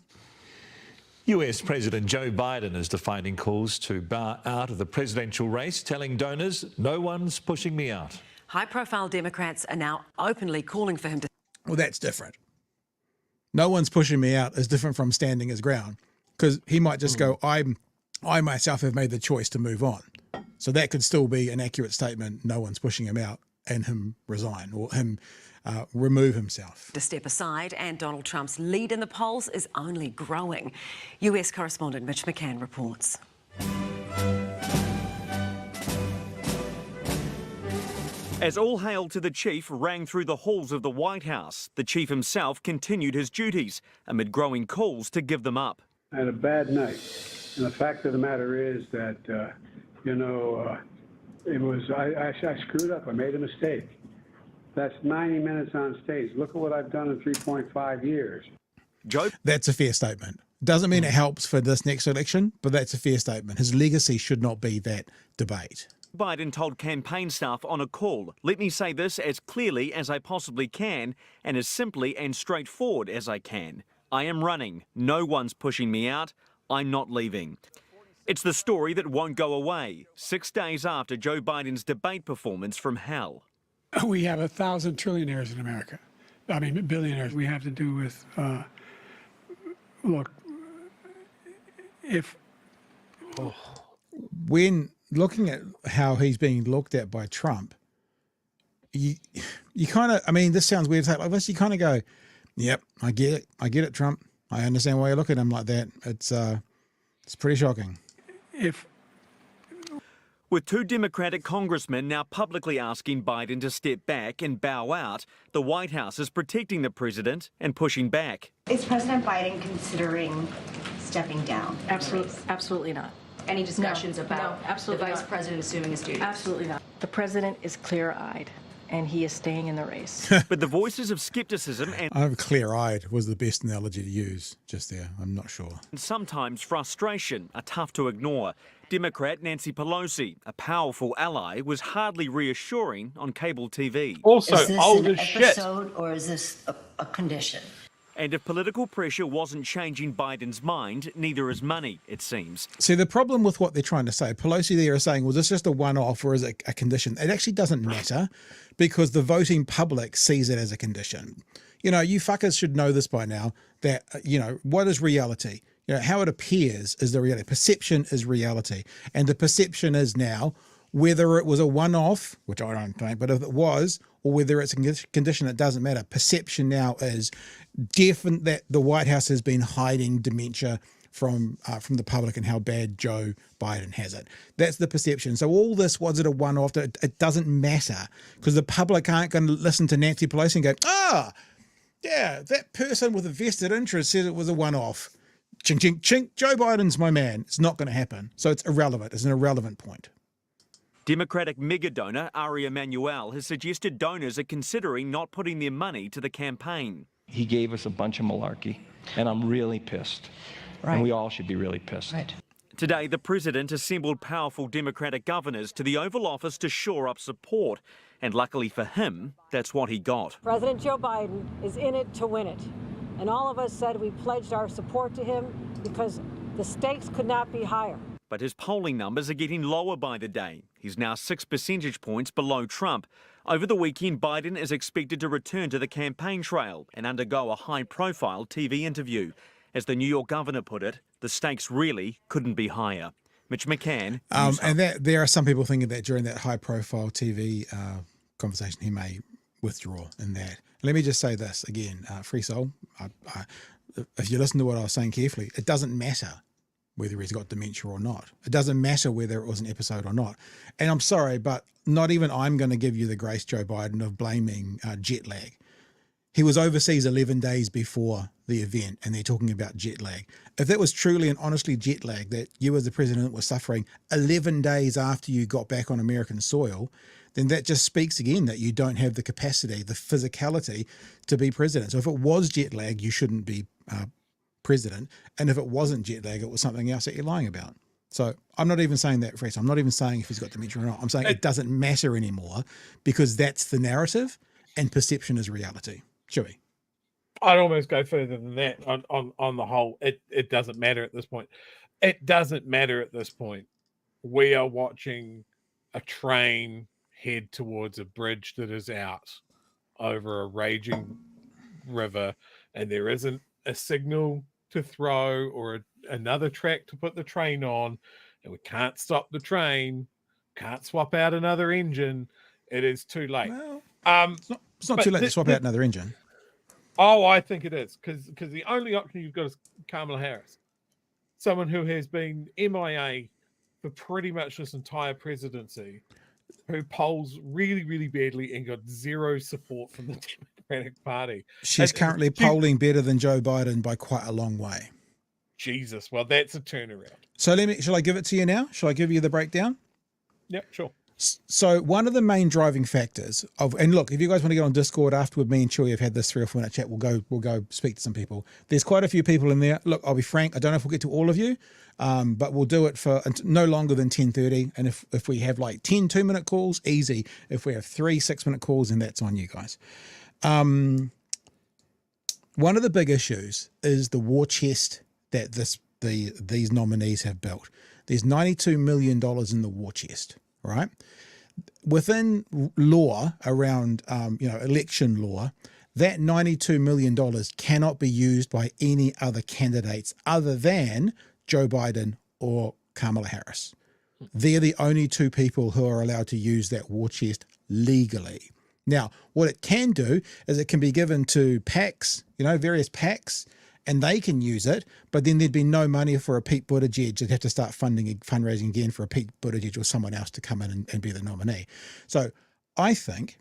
US President Joe Biden is defying calls to bow out of the presidential race, telling donors, no one's pushing me out.
High-profile Democrats are now openly calling for him to...
Well, that's different. No one's pushing me out is different from standing his ground, because he might just go, I myself have made the choice to move on. So that could still be an accurate statement. No one's pushing him out and him resign or him remove himself.
To step aside, and Donald Trump's lead in the polls is only growing. US correspondent Mitch McCann reports.
As all hail to the chief rang through the halls of the White House, the chief himself continued his duties amid growing calls to give them up.
I had a bad night, and the fact of the matter is that, I screwed up. I made a mistake. That's 90 minutes on stage. Look at what I've done in 3.5 years.
Joe?
That's a fair statement. Doesn't mean it helps for this next election, but that's a fair statement. His legacy should not be that debate.
Biden told campaign staff on a call, let me say this as clearly as I possibly can and as simply and straightforward as I can. I am running. No one's pushing me out. I'm not leaving. It's the story that won't go away, 6 days after Joe Biden's debate performance from hell.
We have 1,000 trillionaires in America. I mean, billionaires. We have to do with,
when looking at how he's being looked at by Trump, you kind of, I mean, this sounds weird to say like this, you kind of go, yep, I get it, Trump. I understand why you look at him like that. It's pretty shocking.
With 2 Democratic congressmen now publicly asking Biden to step back and bow out, the White House is protecting the president and pushing back.
Is President Biden considering stepping down?
Absolutely not.
Any discussions about
the
vice president assuming his duties?
Absolutely not. The president is clear-eyed, and he is staying in the race.
But the voices of skepticism and
clear-eyed was the best analogy to use just there. I'm not sure.
And sometimes frustration are tough to ignore. Democrat Nancy Pelosi, a powerful ally, was hardly reassuring on cable TV.
Also,
is this
old
an
as shit.
episode or is this a condition?
And if political pressure wasn't changing Biden's mind, neither is money, it seems.
See, the problem with what they're trying to say, Pelosi there is saying, well, is this just a one-off or is it a condition? It actually doesn't matter because the voting public sees it as a condition. You know, you fuckers should know this by now that, what is reality? How it appears is the reality. Perception is reality. And the perception is now, whether it was a one-off, which I don't think, but if it was, or whether it's a condition, it doesn't matter. Perception now is definite that the White House has been hiding dementia from the public and how bad Joe Biden has it. That's the perception. So all this, was it a one-off? It doesn't matter because the public aren't going to listen to Nancy Pelosi and go, yeah, that person with a vested interest said it was a one-off. Chink, chink, chink, Joe Biden's my man. It's not going to happen. So it's irrelevant. It's an irrelevant point.
Democratic mega donor Ari Emanuel has suggested donors are considering not putting their money to the campaign.
He gave us a bunch of malarkey, and I'm really pissed. Right. And we all should be really pissed.
Right.
Today, the president assembled powerful Democratic governors to the Oval Office to shore up support. And luckily for him, that's what he got.
President Joe Biden is in it to win it. And all of us said we pledged our support to him because the stakes could not be higher.
But his polling numbers are getting lower by the day. He's now 6 percentage points below Trump. Over the weekend, Biden is expected to return to the campaign trail and undergo a high-profile TV interview. As the New York governor put it, the stakes really couldn't be higher. Mitch McCann.
And there are some people thinking that during that high-profile TV conversation, he may withdraw in that. Let me just say this again, Free Soul. If you listen to what I was saying carefully, it doesn't matter whether he's got dementia or not. It doesn't matter whether it was an episode or not. And I'm sorry, but not even I'm going to give you the grace, Joe Biden, of blaming jet lag. He was overseas 11 days before the event, and they're talking about jet lag. If that was truly and honestly jet lag that you as the president were suffering 11 days after you got back on American soil, then that just speaks again that you don't have the capacity, the physicality to be president. So if it was jet lag, you shouldn't be president. And if it wasn't jet lag, it was something else that you're lying about. So I'm not even saying that, Fresh. I'm not even saying if he's got dementia or not. I'm saying it doesn't matter anymore because that's the narrative and perception is reality. Chewy.
I'd almost go further than that on the whole. It doesn't matter at this point. It doesn't matter at this point. We are watching a train head towards a bridge that is out over a raging river, and there isn't a signal to throw or another track to put the train on, and we can't stop the train, can't swap out another engine. It is too late.
Well, it's not too late to swap out another engine.
Oh, I think it is, because the only option you've got is Kamala Harris, someone who has been MIA for pretty much this entire presidency, who polls really, really badly and got zero support from the Democratic Party.
She's currently polling better than Joe Biden by quite a long way.
Jesus, well, that's a turnaround.
So shall I give it to you now? Shall I give you the breakdown?
Yep, sure.
So one of the main driving factors and look, if you guys want to get on Discord afterward, me and Chewy have had this 3 or 4 minute chat. We'll go speak to some people. There's quite a few people in there. Look, I'll be frank. I don't know if we'll get to all of you, but we'll do it for no longer than 10:30. And if we have like 10 2-minute calls, easy. If we have 3 6-minute calls, then that's on you guys. One of the big issues is the war chest that these nominees have built. There's $92 million in the war chest. Right, within law around election law, that $92 million cannot be used by any other candidates other than Joe Biden or Kamala Harris. They're the only 2 people who are allowed to use that war chest legally. Now, what it can do is it can be given to PACs, various PACs, and they can use it, but then there'd be no money for a Pete Buttigieg. They'd have to start fundraising again for a Pete Buttigieg or someone else to come in and be the nominee. So I think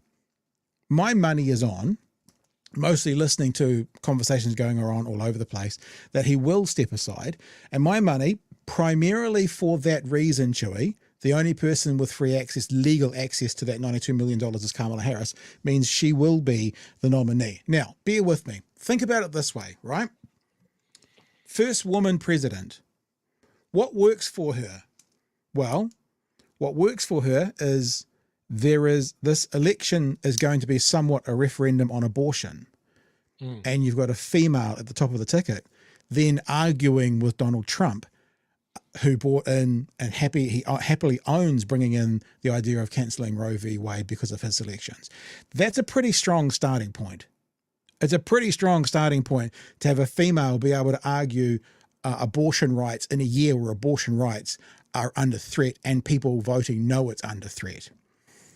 my money is on, mostly listening to conversations going on all over the place, that he will step aside. And my money, primarily for that reason, Chewy, the only person with free access, legal access to that $92 million is Kamala Harris, means she will be the nominee. Now, bear with me. Think about it this way, right? First woman president. What works for her? Well, what works for her is this election is going to be somewhat a referendum on abortion. And you've got a female at the top of the ticket, then arguing with Donald Trump, who brought in and happily owns bringing in the idea of cancelling Roe v. Wade because of his elections. That's a pretty strong starting point. It's a pretty strong starting point to have a female be able to argue abortion rights in a year where abortion rights are under threat and people voting know it's under threat.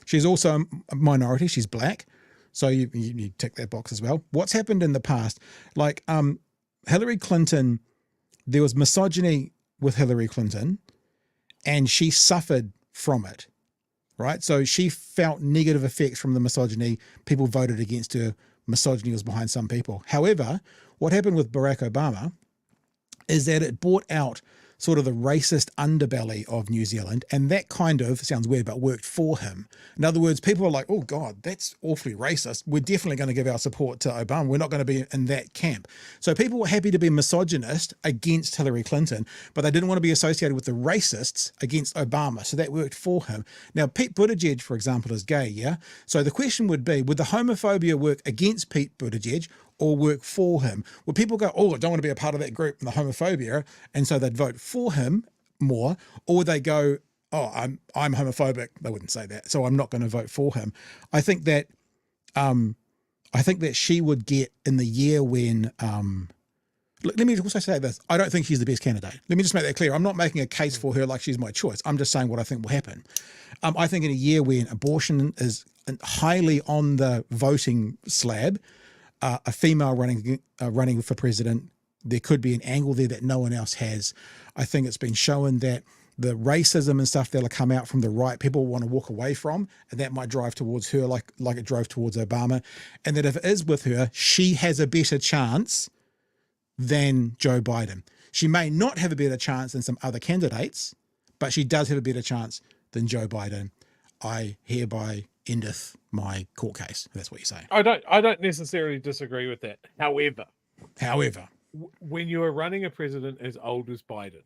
She's also a minority. She's black. So you tick that box as well. What's happened in the past? Like Hillary Clinton, there was misogyny with Hillary Clinton and she suffered from it, right? So she felt negative effects from the misogyny. People voted against her. Misogyny was behind some people. However, what happened with Barack Obama is that it brought out sort of the racist underbelly of New Zealand, and that kind of, sounds weird, but worked for him. In other words, people are like, oh God, that's awfully racist. We're definitely going to give our support to Obama. We're not going to be in that camp. So people were happy to be misogynist against Hillary Clinton, but they didn't want to be associated with the racists against Obama. So that worked for him. Now, Pete Buttigieg, for example, is gay, yeah? So the question would be, would the homophobia work against Pete Buttigieg or work for him? Would people go, oh, I don't want to be a part of that group and the homophobia, and so they'd vote for him more, or would they go, oh, I'm homophobic. They wouldn't say that. So I'm not going to vote for him. I think that she would get in the year when, let me also say this. I don't think she's the best candidate. Let me just make that clear. I'm not making a case for her like she's my choice. I'm just saying what I think will happen. I think in a year when abortion is highly on the voting slab, a female running for president, there could be an angle there that no one else has. I think it's been shown that the racism and stuff that'll come out from the right, people want to walk away from, and that might drive towards her like it drove towards Obama. And that if it is with her, she has a better chance than Joe Biden. She may not have a better chance than some other candidates, but she does have a better chance than Joe Biden. I hereby endeth my court case. That's what you say.
I don't necessarily disagree with that. However, when you are running a president as old as Biden,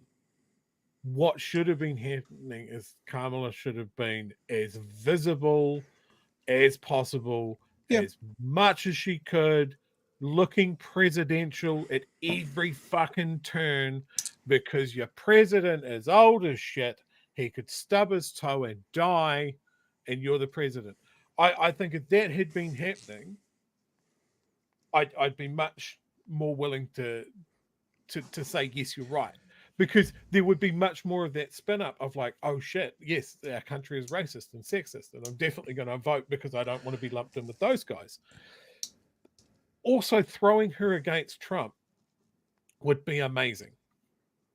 what should have been happening is Kamala should have been as visible as possible, as much as she could, looking presidential at every fucking turn, because your president is old as shit. He could stub his toe and die, and you're the president. I think if that had been happening, I'd be much more willing to say, yes, you're right. Because there would be much more of that spin up of like, oh shit, yes, our country is racist and sexist, and I'm definitely going to vote because I don't want to be lumped in with those guys. Also, throwing her against Trump would be amazing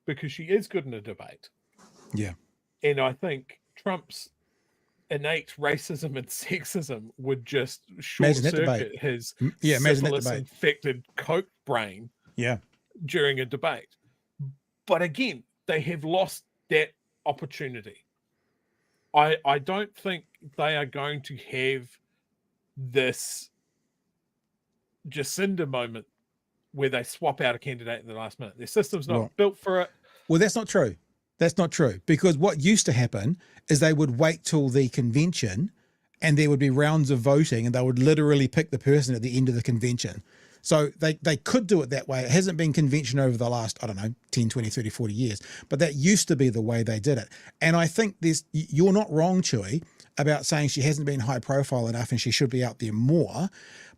because she is good in a debate.
Yeah.
And I think Trump's innate racism and sexism would just short circuit his syphilis-infected coke brain during a debate. But again, they have lost that opportunity. I don't think they are going to have this Jacinda moment where they swap out a candidate in the last minute. Their system's not built for it.
Well, that's not true. That's not true, because what used to happen is they would wait till the convention and there would be rounds of voting and they would literally pick the person at the end of the convention. So they could do it that way. It hasn't been convention over the last, 10, 20, 30, 40 years, but that used to be the way they did it. And I think you're not wrong, Chewy, about saying she hasn't been high profile enough and she should be out there more.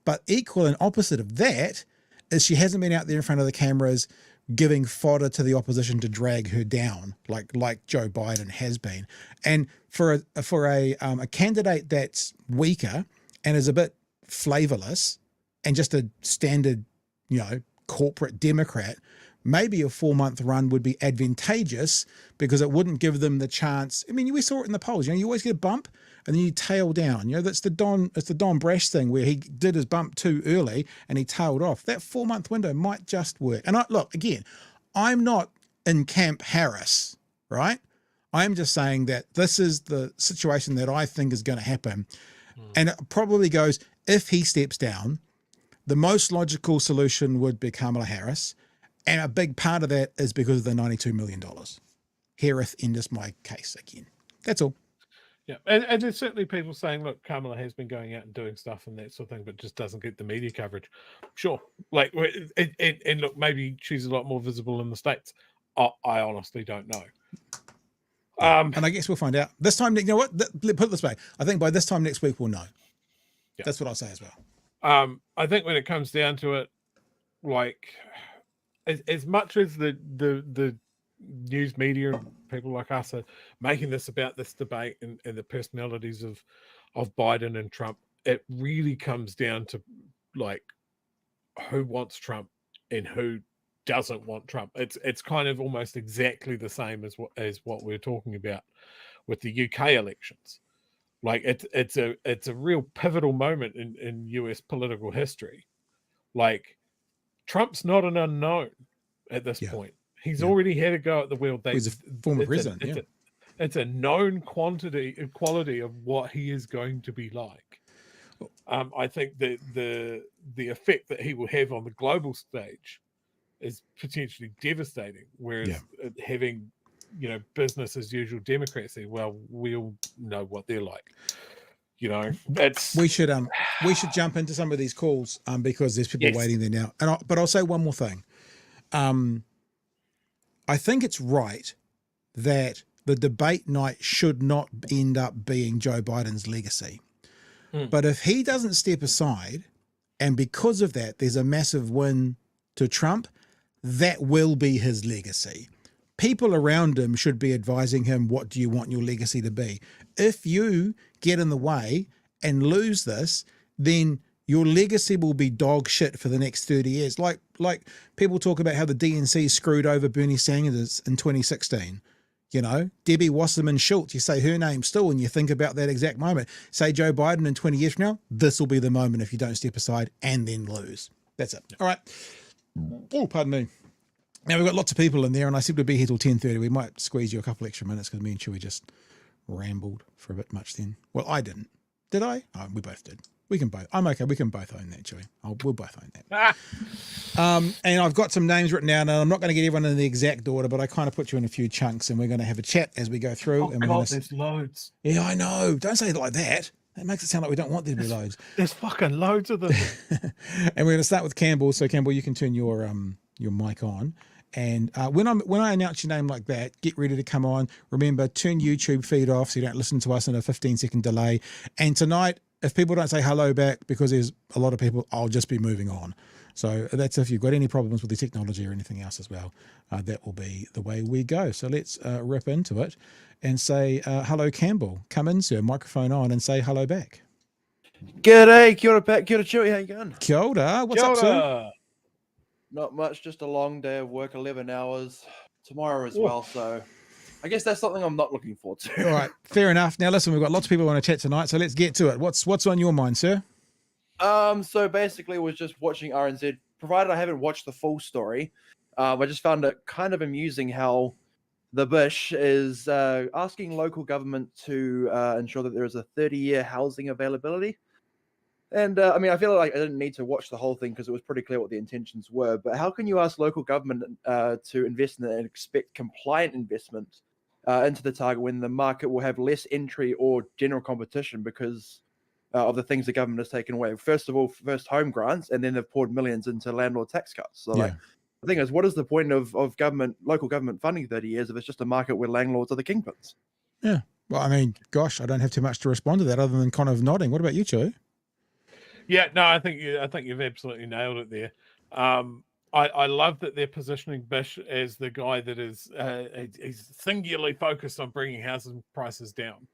But equal and opposite of that is she hasn't been out there in front of the cameras giving fodder to the opposition to drag her down like Joe Biden has been. And for a candidate that's weaker and is a bit flavorless and just a standard, corporate Democrat, maybe a 4-month run would be advantageous because it wouldn't give them the chance. I mean, we saw it in the polls. You always get a bump and then you tail down. It's the Don Brash thing where he did his bump too early and he tailed off. That 4-month window might just work. And look, again, I'm not in Camp Harris, right? I'm just saying that this is the situation that I think is going to happen. And it probably goes, if he steps down, the most logical solution would be Kamala Harris. And a big part of that is because of the $92 million. Hereth endeth my case again. That's all.
Yeah, and there's certainly people saying, look, Kamala has been going out and doing stuff and that sort of thing, but just doesn't get the media coverage. Sure. And look, maybe she's a lot more visible in the States. I honestly don't know.
And I guess we'll find out. This time, you know what? Put it this way. I think by this time next week, we'll know. Yeah. That's what I'll say as well.
I think when it comes down to it, as much as the news media and people like us are making this about this debate and the personalities of Biden and Trump, it really comes down to who wants Trump and who doesn't want Trump. It's kind of almost exactly the same as what we're talking about with the UK elections. It's a real pivotal moment in US political history. Trump's not an unknown at this point. He's already had a go at the wheel.
He's a former president.
It's a known quality of what he is going to be like. I think that the effect that he will have on the global stage is potentially devastating. Whereas having business as usual Democrats say, well, we all know what they're like. That's
we should jump into some of these calls because there's people waiting there now. But I'll say one more thing. I think it's right that the debate night should not end up being Joe Biden's legacy. But if he doesn't step aside, and because of that, there's a massive win to Trump, that will be his legacy. People around him should be advising him, what do you want your legacy to be? If you get in the way and lose this, then your legacy will be dog shit for the next 30 years. Like people talk about how the DNC screwed over Bernie Sanders in 2016. You know, Debbie Wasserman Schultz, you say her name still and you think about that exact moment. Say Joe Biden in 20 years from now, this will be the moment if you don't step aside and then lose. That's it. All right. Oh, pardon me. Now, we've got lots of people in there, and I said we'd be here till 10:30. We might squeeze you a couple extra minutes because me and Chewy just rambled for a bit much then. Well, I didn't. Did I? Oh, we both did. We can both. I'm okay. We can both own that, Chewy. We'll both own that. And I've got some names written down, and I'm not going to get everyone in the exact order, but I kind of put you in a few chunks, and we're going to have a chat as we go through.
Oh,
and
God, there's loads.
Yeah, I know. Don't say it like that. That makes it sound like we don't want there to be loads.
There's fucking loads of them.
And we're going to start with Campbell. So, Campbell, you can turn your mic on. And when I announce your name like that, get ready to come on. Remember, turn YouTube feed off so you don't listen to us in a 15-second delay. And tonight, if people don't say hello back, because there's a lot of people, I'll just be moving on. So that's if you've got any problems with the technology or anything else as well. That will be the way we go. So let's rip into it and say hello, Campbell. Come in, sir. Microphone on and say hello back.
G'day, kia ora, Pat. Kia ora, Chewy. How you going?
Kia ora. What's up, sir?
Not much, just a long day of work, 11 hours tomorrow as well. So I guess that's something I'm not looking forward to.
All right, fair enough. Now listen, we've got lots of people want to chat tonight, so let's get to it. What's on your mind, sir?
So basically was just watching RNZ, provided I haven't watched the full story. I just found it kind of amusing how the Bush is asking local government to ensure that there is a 30-year housing availability. And I mean, I feel like I didn't need to watch the whole thing because it was pretty clear what the intentions were. But how can you ask local government to invest in it and expect compliant investment into the target when the market will have less entry or general competition because of the things the government has taken away? First of all, first home grants, and then they've poured millions into landlord tax cuts. So like, the thing is, what is the point of local government funding 30 years if it's just a market where landlords are the kingpins?
Yeah. Well, I mean, gosh, I don't have too much to respond to that other than kind of nodding. What about you, Joe?
Yeah, no, I think you've absolutely nailed it there. I love that they're positioning Bish as the guy that is he's singularly focused on bringing housing prices down.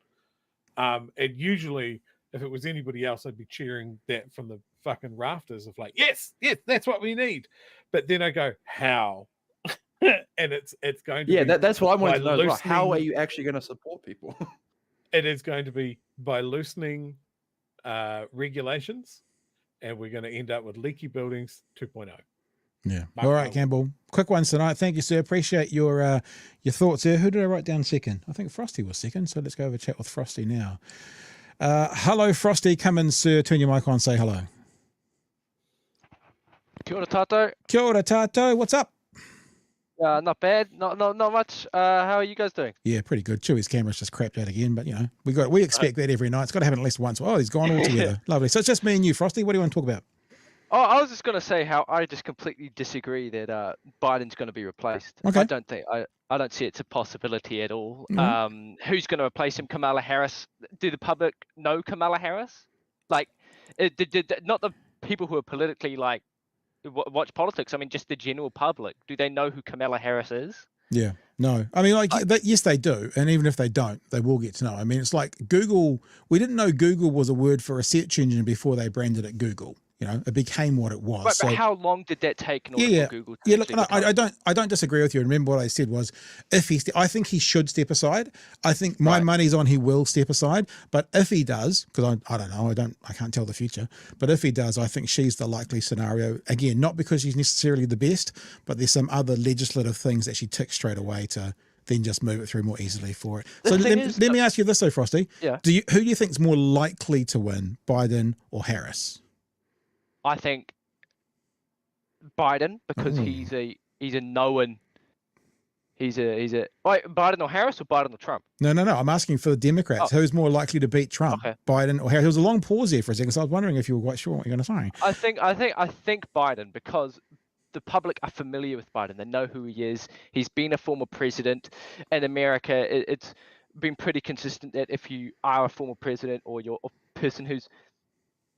And usually, if it was anybody else, I'd be cheering that from the fucking rafters of like, yes, that's what we need. But then I go, how? And it's going to be
that's what I wanted to know. Well, how are you actually going to support people?
It is going to be by loosening regulations, and we're going to end up with leaky buildings 2.0.
Yeah. All right, Campbell. Quick ones tonight. Thank you, sir. Appreciate your thoughts there. Who did I write down second? I think Frosty was second. So let's go have a chat with Frosty now. Hello, Frosty. Come in, sir. Turn your mic on. Say hello.
Kia ora, Tato.
Kia ora, Tato. What's up?
Not bad. Not much. How are you guys doing?
Yeah, pretty good. Chewy's camera's just crapped out again, but you know, we expect that every night. It's got to happen at least once. Oh, he's gone altogether. Lovely. So it's just me and you, Frosty. What do you want to talk about?
Oh, I was just going to say how I just completely disagree that Biden's going to be replaced.
Okay.
I don't see it's a possibility at all.
Mm-hmm.
Who's going to replace him? Kamala Harris? Do the public know Kamala Harris? Like, not the people who are politically like watch politics. I mean, just the general public. Do they know who Kamala Harris is?
Yeah, no. I mean, yes, they do. And even if they don't, they will get to know. I mean, it's like Google. We didn't know Google was a word for a search engine before they branded it Google. You know, it became what it was.
Right, but how long did that take in order for Google to
look, no, I don't disagree with you. Remember what I said was, I think he should step aside. I think my money's on he will step aside. But if he does, because I don't know, I can't tell the future. But if he does, I think she's the likely scenario. Again, not because she's necessarily the best, but there's some other legislative things that she ticks straight away to then just move it through more easily for it. So let me ask you this though, Frosty.
Yeah.
Who do you think is more likely to win, Biden or Harris?
I think Biden, because he's a known. Wait, Biden or Harris or Biden or Trump?
No. I'm asking for the Democrats. Who's more likely to beat Trump, Biden or Harris? There was a long pause there for a second, so I was wondering if you were quite sure what you're going to say.
I think Biden, because the public are familiar with Biden. They know who he is. He's been a former president. In America, it's been pretty consistent that if you are a former president or you're a person who's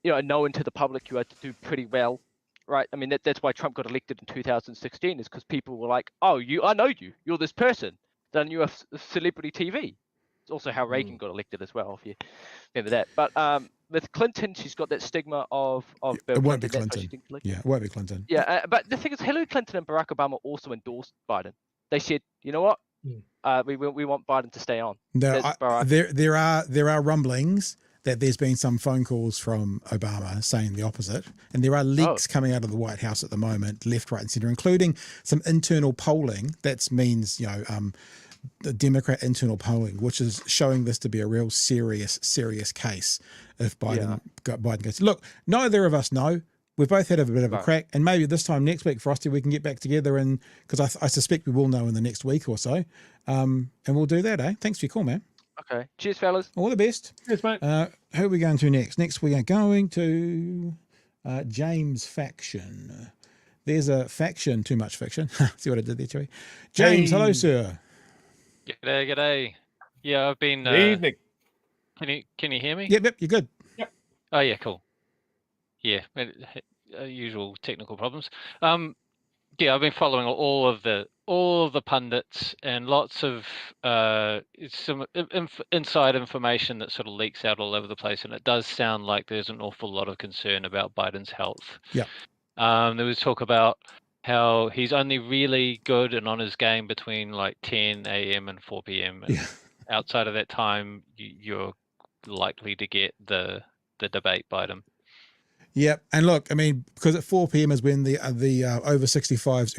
known to the public, you have to do pretty well, right? I mean, that's why Trump got elected in 2016, is because people were like, oh, I know you. You're this person. Then you're a celebrity TV. It's also how Reagan got elected as well, if you remember that. But with Clinton, she's got that stigma of Bill
it won't be
Clinton.
Clinton. Yeah, it won't be Clinton.
Yeah, but the thing is, Hillary Clinton and Barack Obama also endorsed Biden. They said, you know what? We want Biden to stay on.
There are rumblings that there's been some phone calls from Obama saying the opposite, and there are leaks coming out of the White House at the moment, left, right, and centre, including some internal polling. That means the Democrat internal polling, which is showing this to be a real serious case if Biden goes. Look, neither of us know. We've both had a bit of a crack, and maybe this time next week, Frosty, we can get back together, and because I suspect we will know in the next week or so, and we'll do that, eh? Thanks for your call, man.
Okay. Cheers, fellas.
All the best.
Cheers, mate.
Who are we going to next? Next, we are going to James Faction. There's a faction, too much fiction. See what I did there, Chewy? James, hello, sir.
G'day. Yeah, I've been.
Evening.
Can you hear me?
Yep, you're good.
Yep.
Oh yeah, cool. Yeah, usual technical problems. Yeah, I've been following all of the pundits and lots of some inside information that sort of leaks out all over the place, and it does sound like there's an awful lot of concern about Biden's health.
Yeah.
There was talk about how he's only really good and on his game between like 10 a.m. and 4 p.m. And outside of that time, you're likely to get the debate Biden.
Yep, and look, I mean, because at 4 p.m. is when the over 65s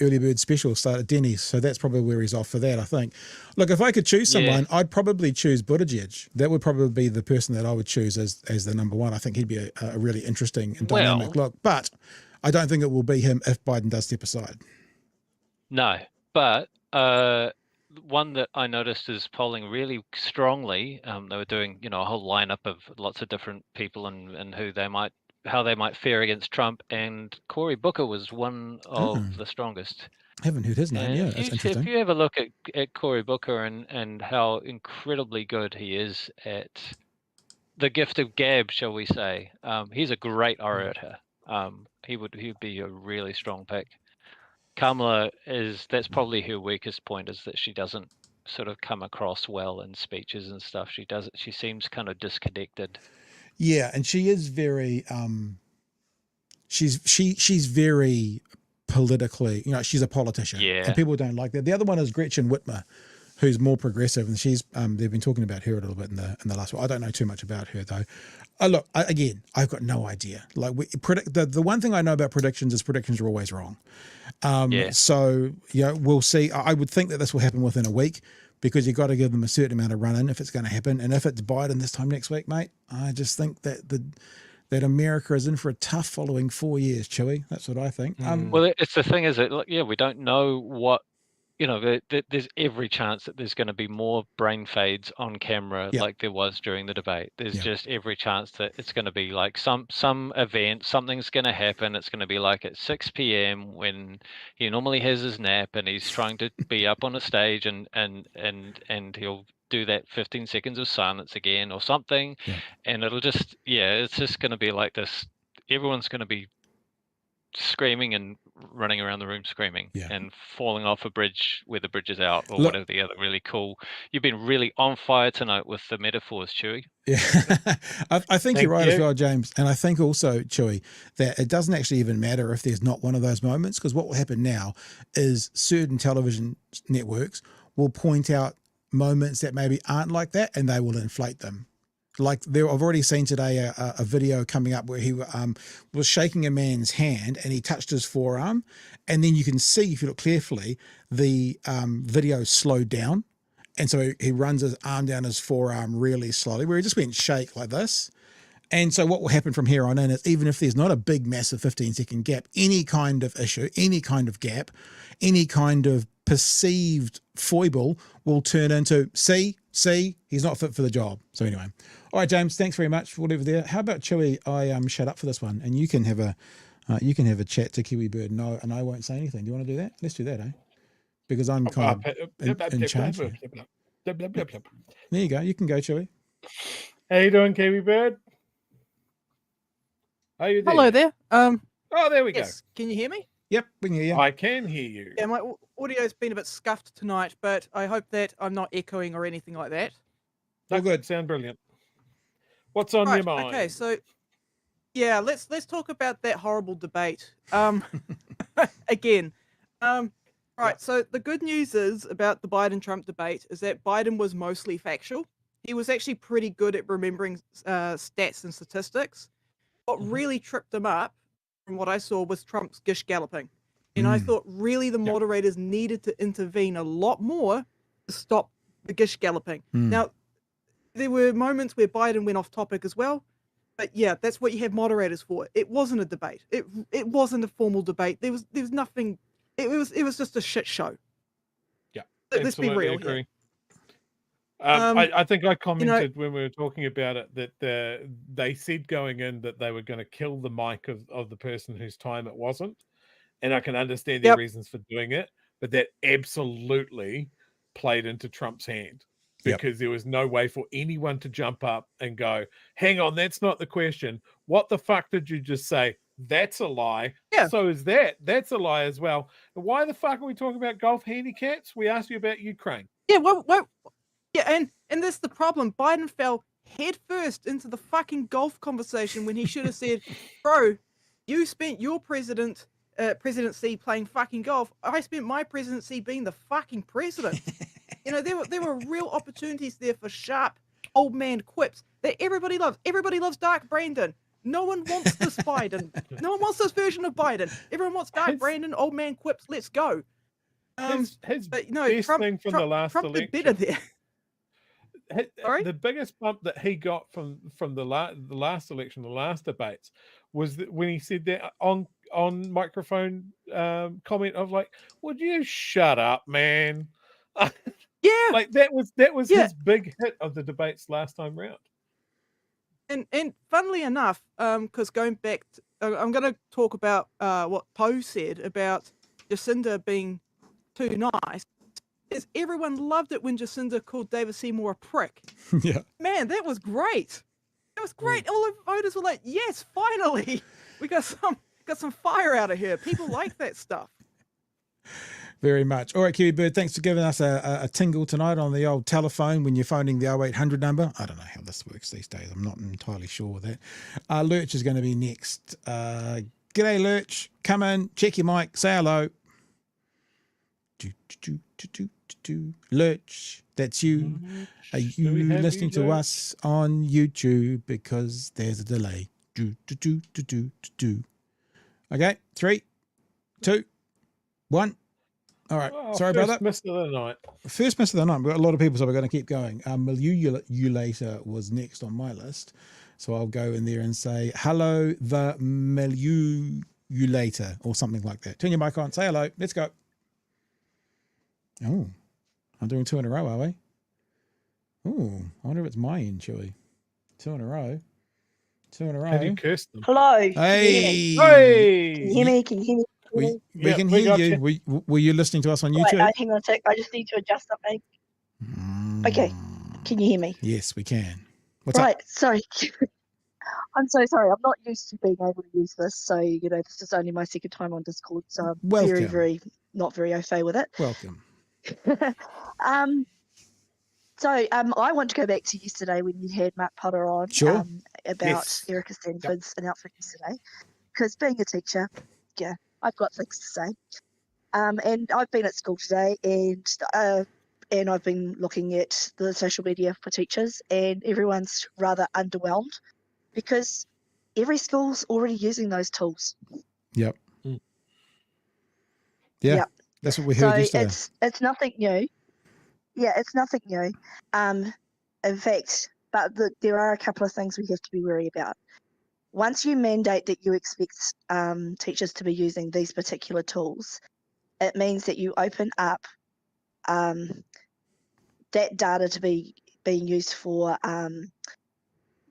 early bird special start at Denny's, so that's probably where he's off for that, I think. Look, if I could choose someone, I'd probably choose Buttigieg. That would probably be the person that I would choose as the number one. I think he'd be a really interesting and dynamic look, but I don't think it will be him if Biden does step aside.
No, but one that I noticed is polling really strongly. They were doing, a whole lineup of lots of different people and how they might fare against Trump, and Cory Booker was one of the strongest.
I haven't heard his name. Yeah, that's interesting.
If you have a look at Cory Booker and how incredibly good he is at the gift of gab, shall we say, he's a great orator. He'd be a really strong pick. Kamala that's probably her weakest point, is that she doesn't sort of come across well in speeches and stuff. She seems kind of disconnected.
Yeah, and she is very she's very politically, she's a politician.
Yeah.
And people don't like that. The other one is Gretchen Whitmer, who's more progressive, and she's they've been talking about her a little bit in the last one. I don't know too much about her though. Look, again, I've got no idea. Like the one thing I know about predictions is predictions are always wrong. So we'll see. I would think that this will happen within a week, because you've got to give them a certain amount of run-in if it's going to happen. And if it's Biden this time next week, mate, I just think that that America is in for a tough following 4 years, Chewy. That's what I think.
Well, it's the thing is that, we don't know what, there's every chance that there's going to be more brain fades on camera like there was during the debate. There's just every chance that it's going to be like some event, something's going to happen. It's going to be like at 6 p.m. when he normally has his nap and he's trying to be up on a stage and he'll do that 15 seconds of silence again or something. And it'll just, it's just going to be like this. Everyone's going to be screaming and running around the room screaming and falling off a bridge where the bridge is out, or whatever the other really cool. You've been really on fire tonight with the metaphors, Chewy.
Yeah, I think you're right as well, James. And I think also, Chewy, that it doesn't actually even matter if there's not one of those moments, because what will happen now is certain television networks will point out moments that maybe aren't like that, and they will inflate them. Like I've already seen today a video coming up where he was shaking a man's hand and he touched his forearm, and then you can see, if you look carefully, the video slowed down, and so he runs his arm down his forearm really slowly, where he just went shake like this. And so what will happen from here on in is, even if there's not a big, massive 15-second gap, any kind of issue, any kind of gap, any kind of perceived foible will turn into, see, he's not fit for the job. So anyway. All right, James, thanks very much for whatever there. How about Chewy? I shut up for this one, and you can have a You can have a chat to Kiwi Bird, and I won't say anything. Do you want to do that? Let's do that, eh? Because I'm kind of in charge here. There you go. You can go, Chewy.
How you doing, Kiwi Bird? Are you there?
Hello there.
Oh, there we go.
Can you hear me?
Yep, we can hear you.
I can hear you.
Yeah, my audio's been a bit scuffed tonight, but I hope that I'm not echoing or anything like that.
All good. Sound brilliant. What's on your mind?
Okay, so yeah, let's talk about that horrible debate. Again. Right, so the good news is about the Biden-Trump debate is that Biden was mostly factual. He was actually pretty good at remembering stats and statistics. What really tripped him up, from what I saw, was Trump's gish galloping. And I thought really the moderators needed to intervene a lot more to stop the gish galloping. Now, there were moments where Biden went off topic as well. But yeah, that's what you have moderators for. It wasn't a debate. It wasn't a formal debate. There was nothing. It was just a shit show.
Yeah,
let's be real
agree.
Here.
I think I commented when we were talking about it that they said going in that they were going to kill the mic of the person whose time it wasn't, and I can understand their reasons for doing it, but that absolutely played into Trump's hand because there was no way for anyone to jump up and go, "Hang on, that's not the question. What the fuck did you just say? That's a lie.
Yeah.
So is that. That's a lie as well. And why the fuck are we talking about golf handicaps? We asked you about Ukraine.
Yeah, yeah, and that's the problem. Biden fell headfirst into the fucking golf conversation when he should have said, "Bro, you spent your presidency playing fucking golf. I spent my presidency being the fucking president." There were real opportunities there for sharp old man quips that everybody loves. Everybody loves Dark Brandon. No one wants this Biden. No one wants this version of Biden. Everyone wants Dark Brandon, old man quips. Let's go.
His best thing from the last
Trump
election.
did better there. Sorry?
The biggest bump that he got from the last election, the last debates, was that when he said that on microphone comment of like, "Would you shut up, man?"
Yeah,
like that was his big hit of the debates last time round.
And funnily enough, because going back, I'm going to talk about what Poe said about Jacinda being too nice. Is everyone loved it when Jacinda called David Seymour a prick?
Yeah,
man, that was great. That was great. All the voters were like, "Yes, finally, we got some fire out of here." People like that stuff.
Very much. All right, Kiwi Bird, thanks for giving us a tingle tonight on the old telephone when you're phoning the 0800 number. I don't know how this works these days. I'm not entirely sure of that. Lurch is going to be next. G'day, Lurch. Come in, check your mic, say hello. Lurch, that's you. Are you listening to us on YouTube? Because there's a delay. Okay, 3, 2, 1. All right, sorry about that.
First miss of the night.
First miss of the night. We've got a lot of people, so we're going to keep going. Milululator was next on my list. So I'll go in there and say, "Hello, the Milululator," or something like that. Turn your mic on, say hello. Let's go. Oh, I'm doing 2 in a row, are we? Oh, I wonder if it's my end, Chewy. 2 in a row. 2 in a row.
Have you cursed them?
Hello.
Hey.
Hey. Can you hear me? Can you hear me?
We can hear you. Were you listening to us on YouTube?
Wait, hang on a sec. I just need to adjust something. Okay. Can you hear me?
Yes, we can. What's
right.
up?
Sorry. I'm so sorry. I'm not used to being able to use this. So, this is only my second time on Discord. So I'm very, not very au fait with it.
Welcome.
I want to go back to yesterday when you had Mark Potter on about Erica Stanford's announcement yesterday. Because being a teacher, I've got things to say. And I've been at school today and I've been looking at the social media for teachers and everyone's rather underwhelmed because every school's already using those tools.
Yep. Yeah. That's what we heard yesterday.
It's nothing new. Yeah, it's nothing new. In fact, but there are a couple of things we have to be wary about. Once you mandate that you expect teachers to be using these particular tools, it means that you open up that data to be being used for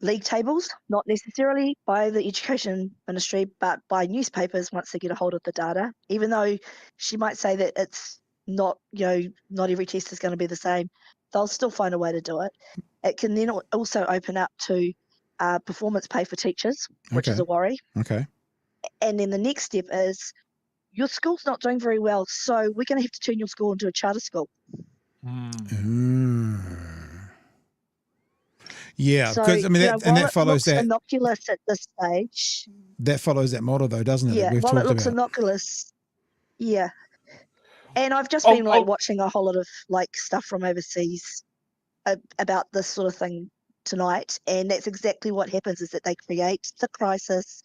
league tables, not necessarily by the Education Ministry, but by newspapers once they get a hold of the data. Even though she might say that it's not, not every test is going to be the same, they'll still find a way to do it. It can then also open up to performance pay for teachers, which is a worry.
Okay.
And then the next step is your school's not doing very well, so we're going to have to turn your school into a charter school.
Yeah,
So,
because I mean, and that follows that.
Innocuous at this stage.
That follows that model, though, doesn't it?
Yeah,
We've
while it
talked
looks
about.
innocuous. Yeah, and I've just been watching a whole lot of stuff from overseas about this sort of thing tonight, and that's exactly what happens: is that they create the crisis,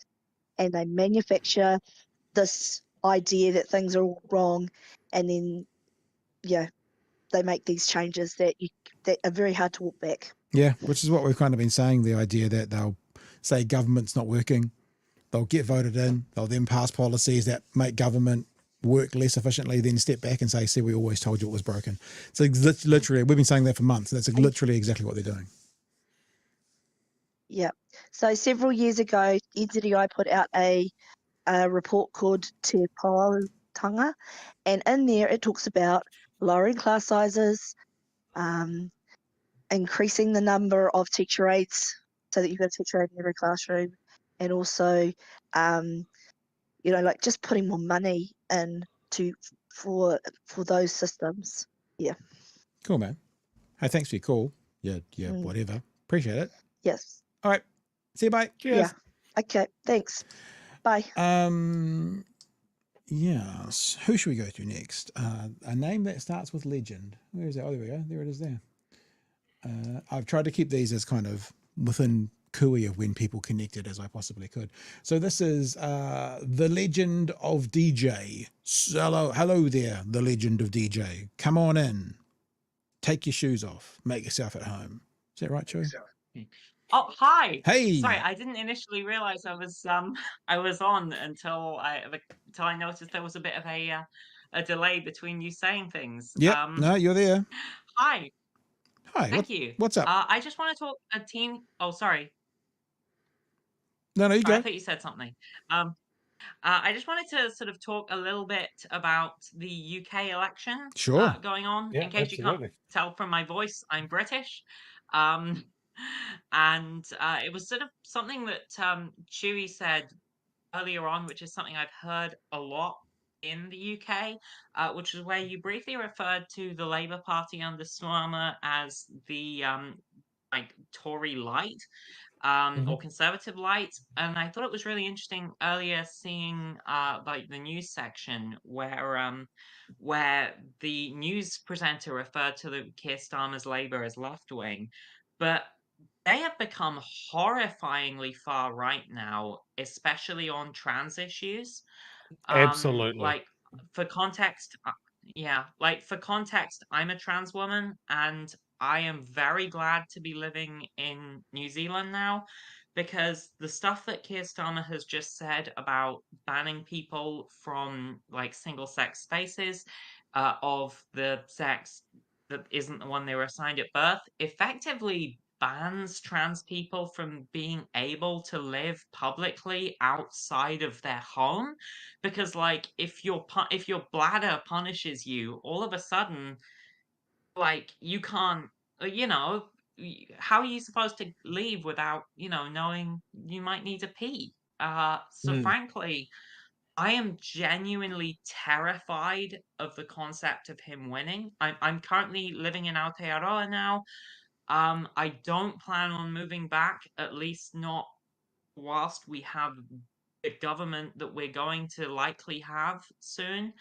and they manufacture this idea that things are all wrong, and then they make these changes that are very hard to walk back.
Yeah, which is what we've kind of been saying, the idea that they'll say government's not working, they'll get voted in, they'll then pass policies that make government work less efficiently, then step back and say, see, we always told you it was broken. So literally, we've been saying that for months. That's literally exactly what they're doing.
Yeah. So several years ago, NZDI put out a report called Te Paotanga, and in there it talks about lowering class sizes, increasing the number of teacher aides so that you've got a teacher aide in every classroom, and also, just putting more money in for those systems. Yeah.
Cool, man. Hey, thanks for your call. Yeah, whatever. Appreciate it.
Yes.
All right. See you, bye. Cheers.
Yeah. Okay. Thanks. Bye.
Yes. Who should we go to next? A name that starts with legend. Where is that? Oh, there we go. There it is there. I've tried to keep these as kind of within cooey of when people connected as I possibly could. So this is the legend of DJ. Hello there, the legend of DJ. Come on in. Take your shoes off. Make yourself at home. Is that right, Joe?
Oh, hi.
Hey.
Sorry, I didn't initially realize I was on until I noticed there was a bit of a delay between you saying things.
Yep. No, you're there.
Hi.
Hi.
Thank you.
What's up?
I just want to talk a team. Oh, sorry.
No, you
Sorry,
go.
I thought you said something. I just wanted to sort of talk a little bit about the UK election going on.
Yeah,
In case you can't tell from my voice, I'm British. And it was sort of something that Chewy said earlier on, which is something I've heard a lot in the UK, which is where you briefly referred to the Labour Party under Starmer as the Tory light. Or conservative light, and I thought it was really interesting earlier seeing the news section where the news presenter referred to the Keir Starmer's Labour as left wing, but they have become horrifyingly far right now, especially on trans issues.
Absolutely.
For context, I'm a trans woman, and I am very glad to be living in New Zealand now, because the stuff that Keir Starmer has just said about banning people from single-sex spaces of the sex that isn't the one they were assigned at birth effectively bans trans people from being able to live publicly outside of their home, because if your bladder punishes you, all of a sudden you can't how are you supposed to leave without knowing you might need to pee? So frankly, I am genuinely terrified of the concept of him winning. I'm currently living in Aotearoa now. I don't plan on moving back, at least not whilst we have the government that we're going to likely have soon.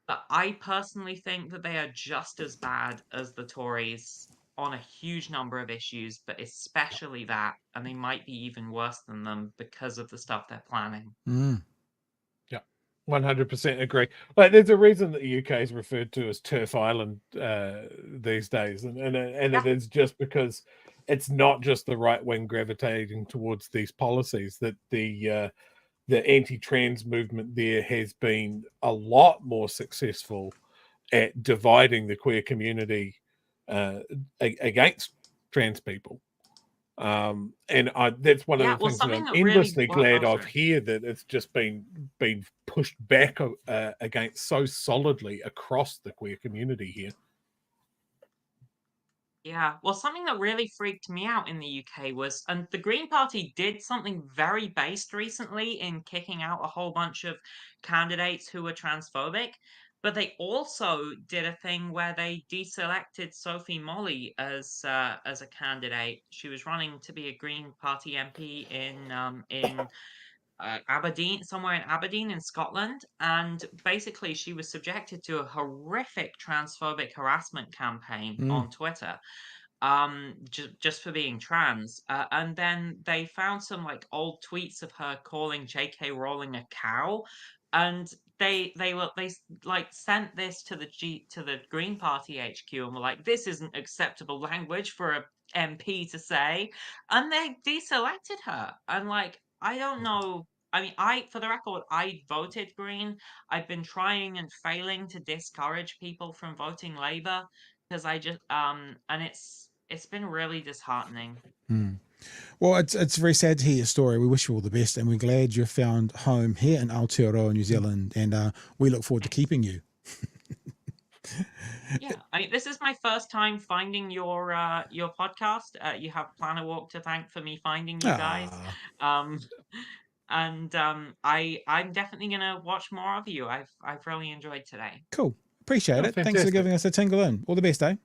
But I personally think that they are just as bad as the Tories on a huge number of issues, but especially that, and they might be even worse than them because of the stuff they're planning.
Yeah, 100% agree. There's a reason that the UK is referred to as Turf Island these days, and it is just because it's not just the right wing gravitating towards these policies, that the anti-trans movement there has been a lot more successful at dividing the queer community against trans people. And that's one of the things that I'm endlessly glad of here, that it's just been pushed back against so solidly across the queer community here.
Yeah, well, something that really freaked me out in the UK was, and the Green Party did something very based recently in kicking out a whole bunch of candidates who were transphobic, but they also did a thing where they deselected Sophie Molly as a candidate. She was running to be a Green Party MP in Aberdeen, somewhere in Aberdeen in Scotland, and basically she was subjected to a horrific transphobic harassment campaign on Twitter, just for being trans. And then they found some like old tweets of her calling J.K. Rowling a cow, and they like sent this to the Green Party HQ and were like, this isn't acceptable language for a MP to say, and they deselected her. And like, I don't know. I mean, for the record, I voted Green. I've been trying and failing to discourage people from voting Labour because I just and it's been really disheartening.
Well, it's very sad to hear your story. We wish you all the best, and we're glad you found home here in Aotearoa, New Zealand, and we look forward to keeping you.
Yeah, I mean, this is my first time finding your podcast. You have Plan a Walk to thank for me finding you guys. I'm definitely gonna watch more of you. I've really enjoyed today.
Cool, appreciate it.
Fantastic.
Thanks for giving us a tingle in. All the best, eh?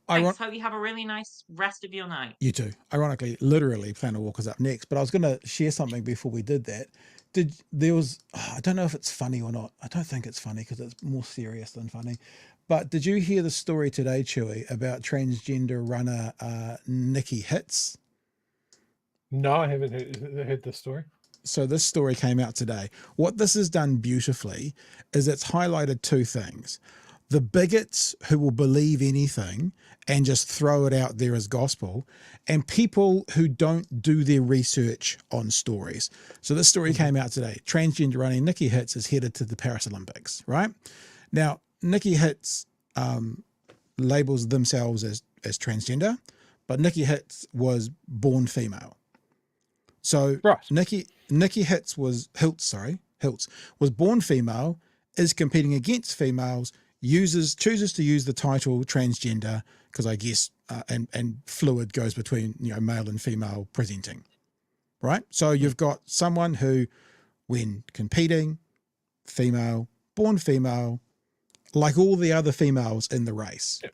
Thanks. Hope you have a really nice rest of your night.
You too. Ironically, literally, Plan a Walk is up next, but I was going to share something before we did that. I don't know if it's funny or not. I don't think it's funny because it's more serious than funny. But did you hear the story today, Chewy, about transgender runner Nikki Hitz?
No, I haven't heard the story.
So this story came out today. What this has done beautifully is it's highlighted two things. The bigots who will believe anything and just throw it out there as gospel, and people who don't do their research on stories. So this story came out today. Transgender runner Nikki Hitz is headed to the Paris Olympics, right? Now, Nikki Hitz labels themselves as transgender, but Nikki Hitz was born female. So
right.
Nikki Hitz was born female, is competing against females, chooses to use the title transgender because I guess and fluid goes between male and female presenting, right? So you've got someone who, when competing, female, born female, like all the other females in the race.
Yeah.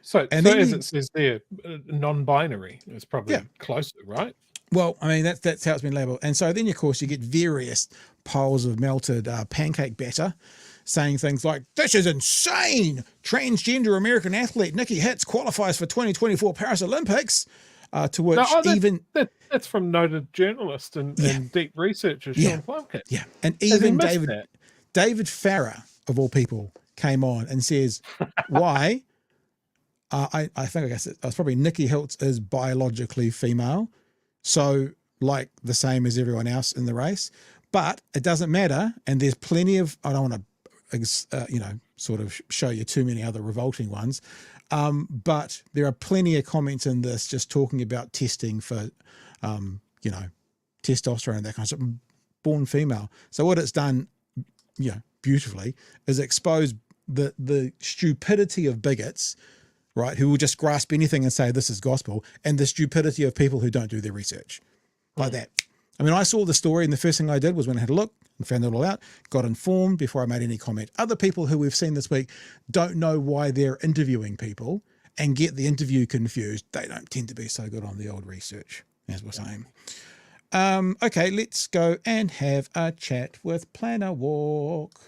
So as it says there, non-binary is probably closer, right?
Well, I mean, that's how it's been labeled. And so then, of course, you get various piles of melted pancake batter saying things like, this is insane. Transgender American athlete Nikki Hitz qualifies for 2024 Paris Olympics. To which
that's from noted journalist and deep researcher Sean Plumkett.
Yeah, and even David Farrer, of all people, came on and says, why? I think I guess it was probably Nikki Hitz is biologically female. So like the same as everyone else in the race, but it doesn't matter. And there's plenty of, I don't want to, sort of show you too many other revolting ones. But there are plenty of comments in this just talking about testing for, testosterone and that kind of stuff, born female. So what it's done, beautifully is expose the stupidity of bigots, right, who will just grasp anything and say this is gospel, and the stupidity of people who don't do their research like that. I mean, I saw the story and the first thing I did was when I had a look and found it all out, got informed before I made any comment. Other people who we've seen this week don't know why they're interviewing people and get the interview confused. They don't tend to be so good on the old research, as we're saying. Okay, let's go and have a chat with Plan a Walk.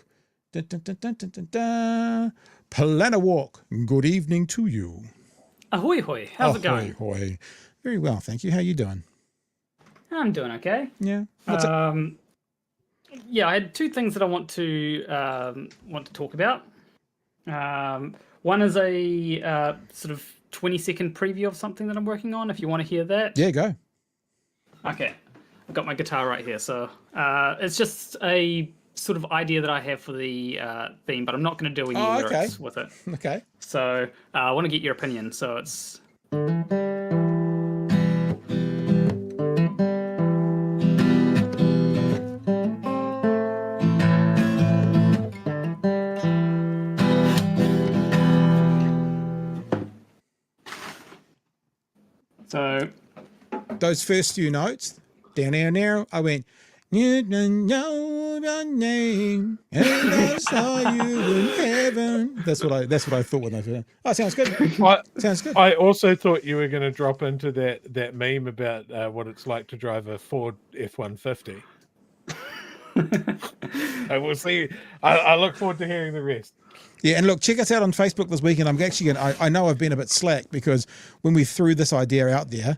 Dun, dun, dun, dun, dun, dun, dun. Plan a Walk, good evening to you.
Ahoy hoy, how's it going?
Ahoy. Very well, thank you. How you doing?
I'm doing okay.
Yeah.
Yeah, I had two things that I want to talk about. One is a sort of 20-second preview of something that I'm working on, if you want to hear that.
Yeah, go.
Okay. I've got my guitar right here, so it's just a sort of idea that I have for the theme, but I'm not going to do any lyrics with it.
Okay.
So I want to get your opinion. So it's...
those first few notes, down there, now, I went, you don't know your name, and I saw you in heaven. That's what I thought when I heard it. Oh, sounds good. Sounds good.
I also thought you were going to drop into that meme about what it's like to drive a Ford F-150. I will see. I look forward to hearing the rest.
Yeah, and look, check us out on Facebook this weekend. I'm actually I know I've been a bit slack because when we threw this idea out there,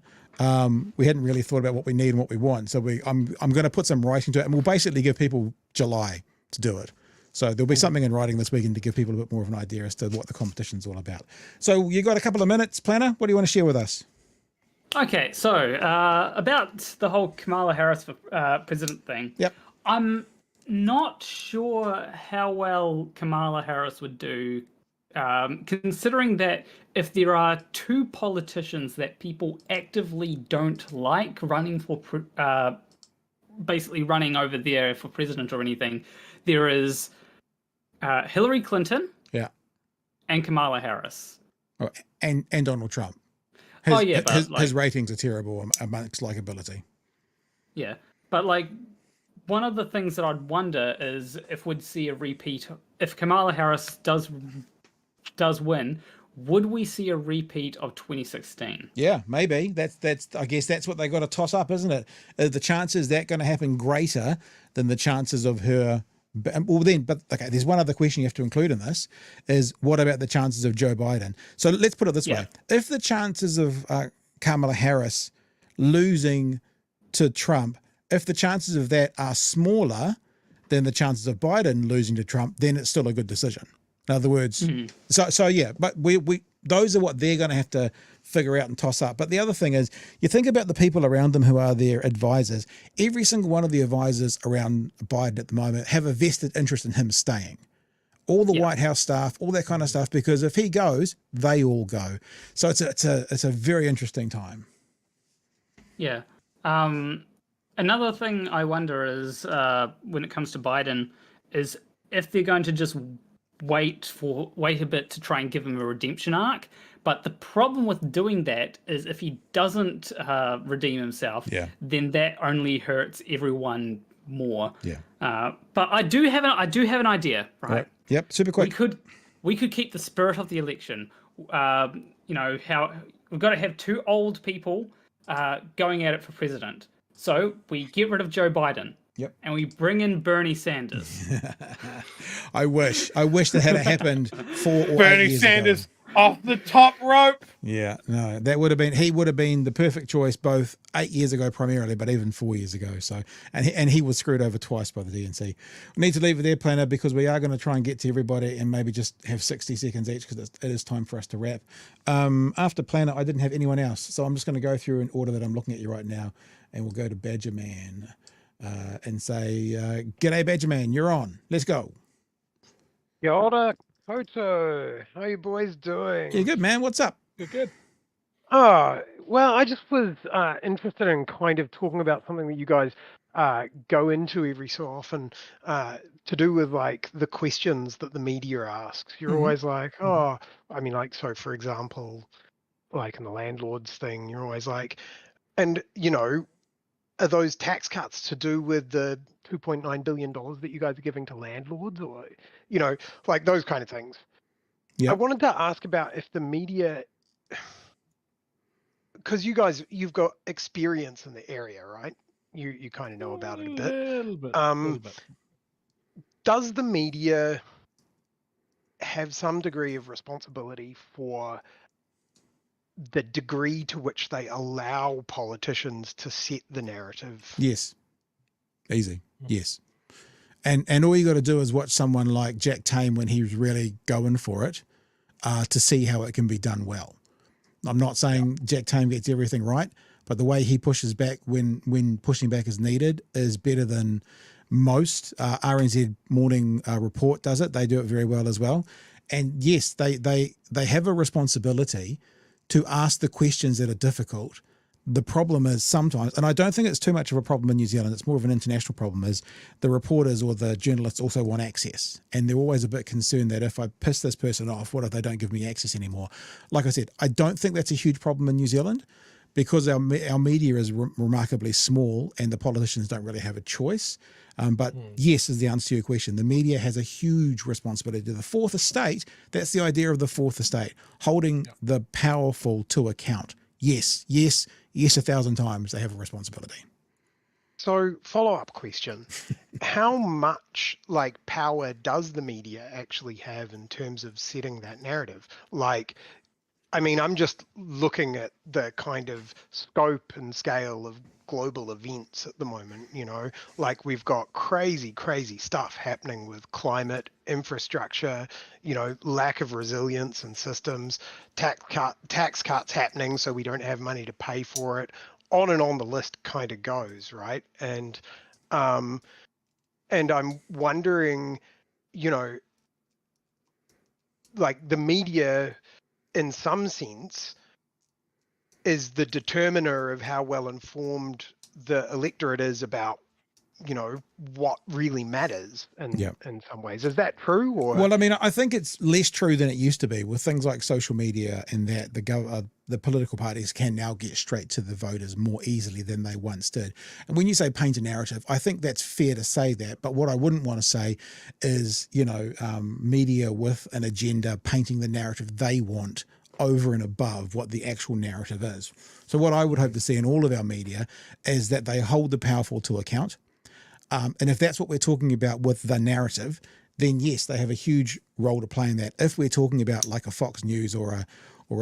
we hadn't really thought about what we need and what we want. So I'm going to put some writing to it, and we'll basically give people July to do it. So there'll be something in writing this weekend to give people a bit more of an idea as to what the competition's all about. So you got a couple of minutes, Planner. What do you want to share with us?
Okay, so about the whole Kamala Harris for president thing.
Yep.
I'm not sure how well Kamala Harris would do, considering that if there are two politicians that people actively don't like running for, basically running over there for president or anything, there is Hillary Clinton, and Kamala Harris,
and Donald Trump. His ratings are terrible amongst likability.
Yeah, but like, one of the things that I'd wonder is if we'd see a repeat. If Kamala Harris does win, would we see a repeat of 2016?
Yeah, maybe. That's. I guess that's what they got to toss up, isn't it? Are the chances that going to happen greater than the chances of her? Well, then, but okay. There's one other question you have to include in this: is what about the chances of Joe Biden? So let's put it this way: if the chances of Kamala Harris losing to Trump, if the chances of that are smaller than the chances of Biden losing to Trump, then it's still a good decision. In other words, so yeah, but we those are what they're going to have to figure out and toss up. But the other thing is, you think about the people around them who are their advisors. Every single one of the advisors around Biden at the moment have a vested interest in him staying. All the White House staff, all that kind of stuff, because if he goes, they all go. So it's a very interesting time. Yeah.
Another thing I wonder is, when it comes to Biden, is if they're going to just wait a bit to try and give him a redemption arc. But the problem with doing that is if he doesn't redeem himself, then that only hurts everyone more. Yeah. But I do have an idea, right?
Yep. Super quick.
We could keep the spirit of the election. You know how we've got to have two old people going at it for president. So we get rid of Joe Biden.
Yep.
And we bring in Bernie Sanders.
I wish that had happened 4 or 8 years
Bernie Sanders off the top rope.
Yeah, no, he would have been the perfect choice both 8 years ago primarily, but even 4 years ago. So, and he was screwed over twice by the DNC. We need to leave it there, Planner, because we are going to try and get to everybody and maybe just have 60 seconds each because it is time for us to wrap. After Planner, I didn't have anyone else, so I'm just going to go through in order that I'm looking at you right now, and we'll go to Badger Man. And say, g'day, Badger Man, you're on. Let's go.
Kia ora, Koto. How you boys doing?
Yeah, good, man. What's up?
Good.
Well, I just was interested in kind of talking about something that you guys go into every so often to do with, like, the questions that the media asks. You're always like, I mean, like, so, for example, like in the landlords thing, you're always like, and, you know, are those tax cuts to do with the $2.9 billion that you guys are giving to landlords, or, you know, like those kind of things? I wanted to ask about if the media, because you guys, you've got experience in the area, right? You kind of know about it a bit. Little bit. Does the media have some degree of responsibility for the degree to which they allow politicians to set the narrative?
Yes. Easy. Yes. And all you got to do is watch someone like Jack Tame when he was really going for it to see how it can be done well. I'm not saying Jack Tame gets everything right, but the way he pushes back when pushing back is needed is better than most. RNZ Morning Report does it. They do it very well as well. And yes, they have a responsibility to ask the questions that are difficult. The problem is sometimes, and I don't think it's too much of a problem in New Zealand, it's more of an international problem, is the reporters or the journalists also want access. And they're always a bit concerned that if I piss this person off, what if they don't give me access anymore? Like I said, I don't think that's a huge problem in New Zealand, because our media is remarkably small and the politicians don't really have a choice. But yes is the answer to your question. The media has a huge responsibility. The fourth estate, that's the idea of the fourth estate, holding the powerful to account. Yes, 1,000 times they have a responsibility.
So, follow-up question. How much like power does the media actually have in terms of setting that narrative? Like, I mean, I'm just looking at the kind of scope and scale of global events at the moment, you know, like we've got crazy stuff happening with climate, infrastructure, you know, lack of resilience in systems, tax cuts happening so we don't have money to pay for it. On and on the list kind of goes, right? And I'm wondering, you know, like the media in some sense is the determiner of how well informed the electorate is about, you know, what really matters in some ways. Is that true? Or
well, I mean, I think it's less true than it used to be with things like social media, and that the political parties can now get straight to the voters more easily than they once did. And when you say paint a narrative, I think that's fair to say that. But what I wouldn't want to say is, you know, media with an agenda painting the narrative they want over and above what the actual narrative is. So what I would hope to see in all of our media is that they hold the powerful to account. And if that's what we're talking about with the narrative, then yes, they have a huge role to play in that. If we're talking about like a Fox News or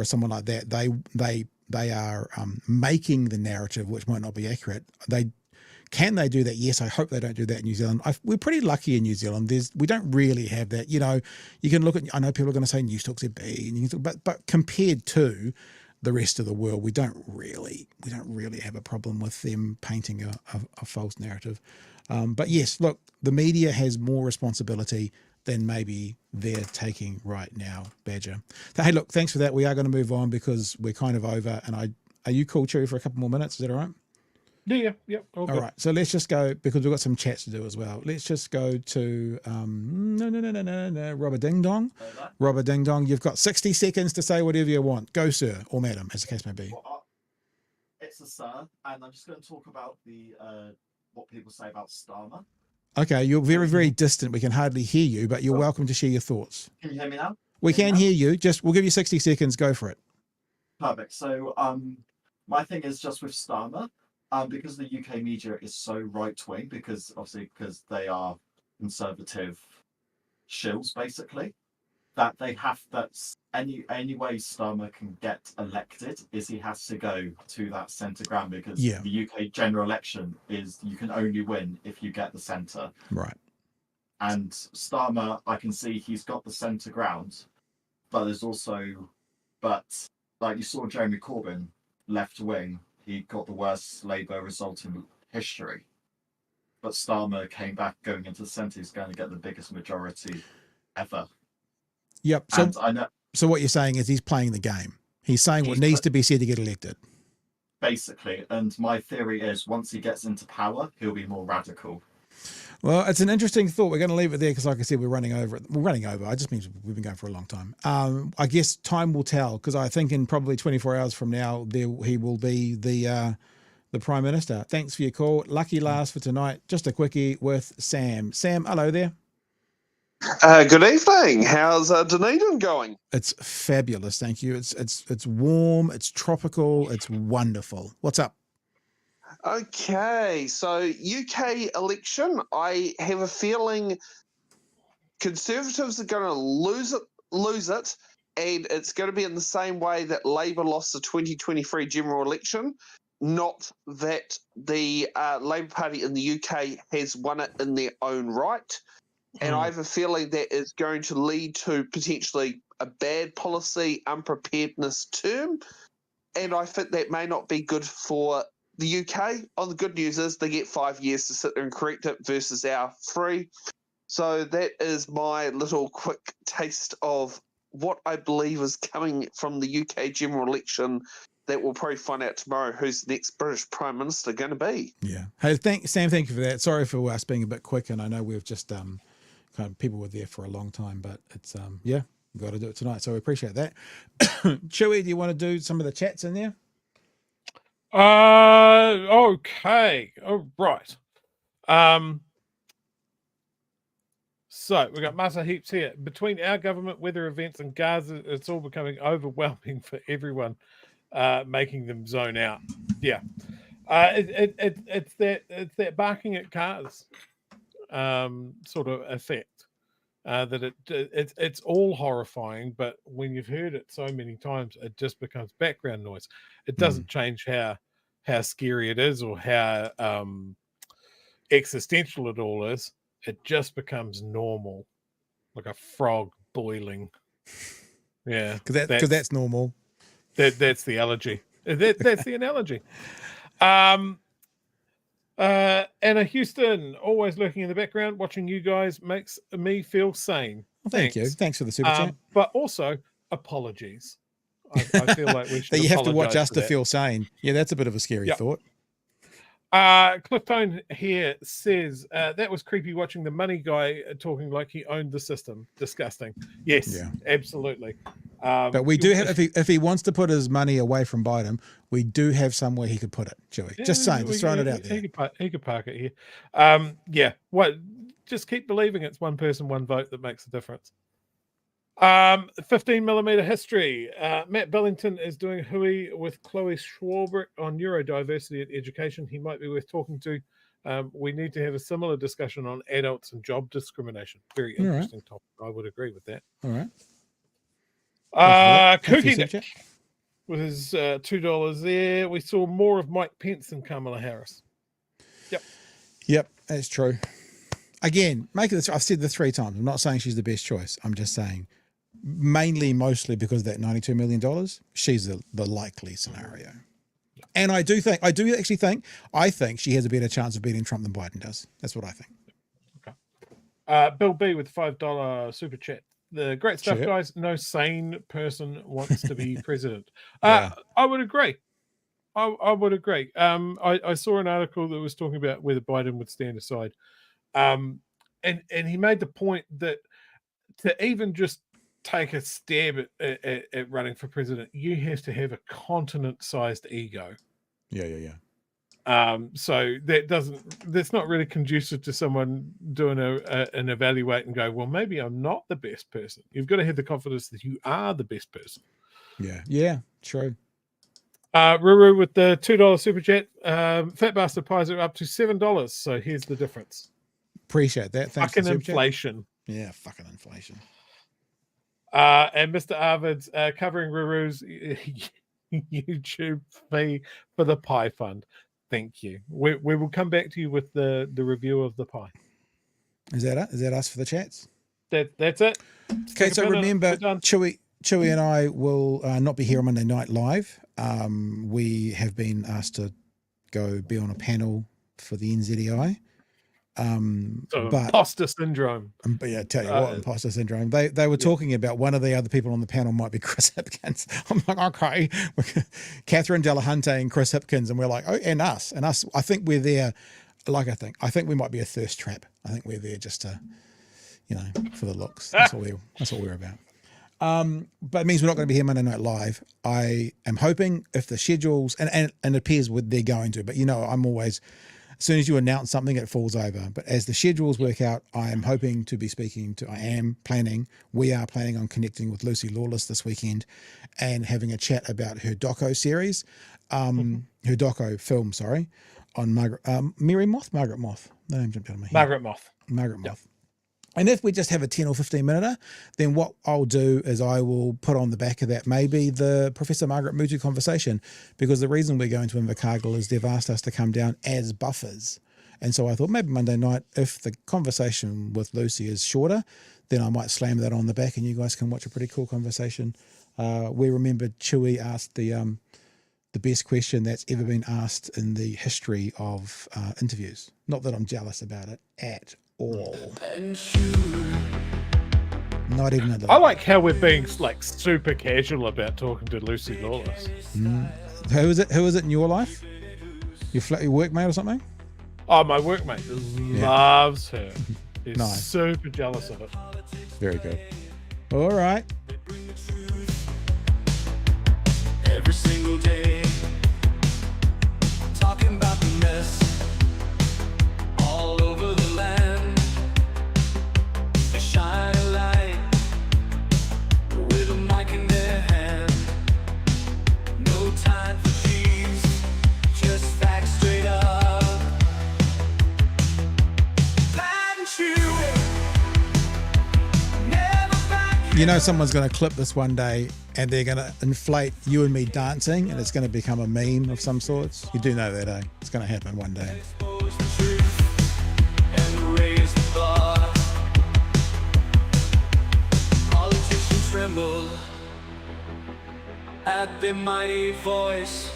someone like that, they are making the narrative, which might not be accurate. Can they do that? Yes, I hope they don't do that in New Zealand. We're pretty lucky in New Zealand. We don't really have that. You know, you can look at, I know people are going to say News Talk ZB, but compared to the rest of the world, we don't really have a problem with them painting a false narrative. But yes, look, the media has more responsibility than maybe they're taking right now, Badger. So, hey, look, thanks for that. We are going to move on because we're kind of over. And are you cool, Chewy, for a couple more minutes? Is that all right?
Yeah.
All right. So let's just go, because we've got some chats to do as well. Let's just go to no, Robert Ding Dong. Robert Ding Dong, you've got 60 seconds to say whatever you want. Go, sir, or madam, as the case may be.
Well, it's a sir, and I'm just going to talk about the what people say about Starmer.
Okay, you're very, very distant. We can hardly hear you, but you're welcome to share your thoughts.
Can you hear me now?
We can hear you. We'll give you 60 seconds. Go for it.
Perfect. So my thing is just with Starmer, because the UK media is so right-wing, because they are conservative shills, basically, that they have, that's any way Starmer can get elected is he has to go to that centre ground, because the UK general election is you can only win if you get the centre.
Right.
And Starmer, I can see he's got the centre ground, but there's also, like you saw Jeremy Corbyn, left wing, he got the worst Labour result in history. But Starmer came back going into the centre, he's going to get the biggest majority ever.
Yep. So what you're saying is he's playing the game. He's saying what needs to be said to get elected.
Basically. And my theory is once he gets into power, he'll be more radical.
Well, it's an interesting thought. We're going to leave it there because, like I said, we're running over. I just means we've been going for a long time. I guess time will tell, because I think in probably 24 hours from now, he will be the Prime Minister. Thanks for your call. Lucky last for tonight. Just a quickie with Sam. Sam, hello there.
Good evening. How's Dunedin going?
It's fabulous, thank you. It's warm, it's tropical, it's wonderful. What's up?
Okay, so UK election, I have a feeling Conservatives are going to lose it, and it's going to be in the same way that Labour lost the 2023 general election. Not that the Labour Party in the UK has won it in their own right. And I have a feeling that is going to lead to potentially a bad policy unpreparedness term. And I think that may not be good for the UK. On the good news is they get 5 years to sit there and correct it versus our 3. So that is my little quick taste of what I believe is coming from the UK general election that we'll probably find out tomorrow who's the next British Prime Minister going to be.
Yeah. Hey, Sam, thank you for that. Sorry for us being a bit quick, and I know we've just kind of people were there for a long time, but it's we've got to do it tonight, so we appreciate that. Chewy, do you want to do some of the chats in there?
Okay. All right. So we got Masa Heaps here. Between our government, weather events, and Gaza, it's all becoming overwhelming for everyone, making them zone out. Yeah. It's that barking at cars sort of effect. That it's all horrifying, but when you've heard it so many times, it just becomes background noise. It doesn't change how scary it is or how existential it all is. It just becomes normal, like a frog boiling. Yeah,
because that's normal.
That's the allergy. That's the analogy. Anna Houston, always lurking in the background, watching you guys makes me feel sane.
Well, thank you. Thanks for the super chat.
But also, apologies. I feel like we should
that you have to watch us to
that.
feel sane. Yeah, that's a bit of a scary thought.
Cliff Tone here says, that was creepy watching the money guy talking like he owned the system. Disgusting. Yes, absolutely.
But we do have, if he wants to put his money away from Biden, we do have somewhere he could put it, Joey. Just saying, just throwing it out there.
He could park it here. Just keep believing it's one person, one vote that makes a difference. 15mm history. Matt Billington is doing Hui with Chloe Schwarbrick on neurodiversity and education. He might be worth talking to. We need to have a similar discussion on adults and job discrimination. Very interesting topic. I would agree with that.
All right.
Cookie Nick with his $2 there. We saw more of Mike Pence than Kamala Harris.
Yep, that's true. Again, I've said this 3 times. I'm not saying she's the best choice. I'm just saying mostly because of that $92 million, she's the likely scenario. And I think she has a better chance of beating Trump than Biden does. That's what I think.
Okay. Bill B with $5 super chat. The great stuff, guys. No sane person wants to be president. I would agree. I would agree. I saw an article that was talking about whether Biden would stand aside. And he made the point that to even just take a stab at running for president, you have to have a continent-sized ego.
Yeah.
So that's not really conducive to someone doing an evaluate and go, well, maybe I'm not the best person. You've got to have the confidence that you are the best person.
Yeah, true.
Ruru with the $2 super chat. Fat Bastard Pies are up to $7. So here's the difference.
Appreciate that. Thanks.
Fucking inflation.
Yeah, fucking inflation.
And Mr. Arvid's covering Ruru's YouTube fee for the pie fund. Thank you. We will come back to you with the review of the pie.
Is that it? Is that us for the chats?
That's it.
Okay, so remember, Chewy and I will not be here on Monday Night Live. We have been asked to go be on a panel for the NZEI.
But imposter syndrome.
But yeah, tell you what, imposter syndrome. They were talking about one of the other people on the panel might be Chris Hipkins. I'm like, okay, Catherine Delahunty and Chris Hipkins, and we're like, oh, and us. I think we're there. I think we might be a thirst trap. I think we're there just to, for the looks. That's what we're about. But it means we're not going to be here Monday Night Live. I am hoping if the schedules and it appears they're going to, but I'm always. As soon as you announce something, it falls over. But as the schedules work out, I am hoping to be we are planning on connecting with Lucy Lawless this weekend and having a chat about her doco series, her doco film, on Margaret Moth. The name jumped out of my head.
Margaret Moth.
Yep. And if we just have a 10 or 15 minute, then what I'll do is I will put on the back of that maybe the Professor Margaret Mutu conversation, because the reason we're going to Invercargill is they've asked us to come down as buffers. And so I thought maybe Monday night, if the conversation with Lucy is shorter, then I might slam that on the back and you guys can watch a pretty cool conversation. We remembered Chewy asked the best question that's ever been asked in the history of interviews. Not that I'm jealous about it at all. Not even a little.
I like how we're being super casual about talking to Lucy Lawless.
Who is it in your life? Your workmate or something?
Oh, my workmate loves her. He's
nice.
Super jealous of it.
Very good. All right.
Every single day talking about the mess all over the land. They shine a light with a mic in their hand. No time for cheese, just facts straight up. Bad and chewy, never back.
You know someone's going to clip this one day and they're going to inflate you and me dancing and it's going to become a meme of some sorts. You do know that, eh? It's going to happen one day.
Expose the truth and raise the bar. Politicians tremble at their mighty voice.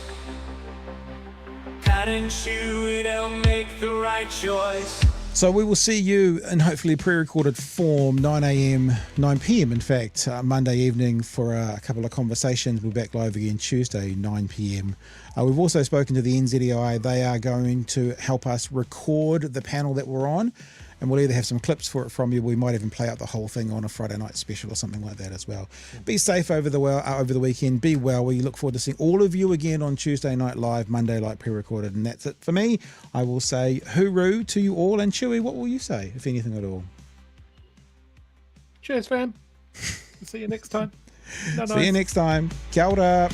Pat and chew, they'll make the right choice.
So we will see you in hopefully pre-recorded form, 9 a.m, 9 p.m. in fact, Monday evening for a couple of conversations. We'll be back live again Tuesday, 9 p.m. We've also spoken to the NZEI. They are going to help us record the panel that we're on, and we'll either have some clips for it from you. We might even play out the whole thing on a Friday night special or something like that as well. Be safe over the weekend. Be well. We look forward to seeing all of you again on Tuesday night live, Monday night pre-recorded. And that's it for me. I will say hooroo to you all. And Chewy, what will you say, if anything at all?
Cheers, fam. See you next time.
See you next time. Kia ora.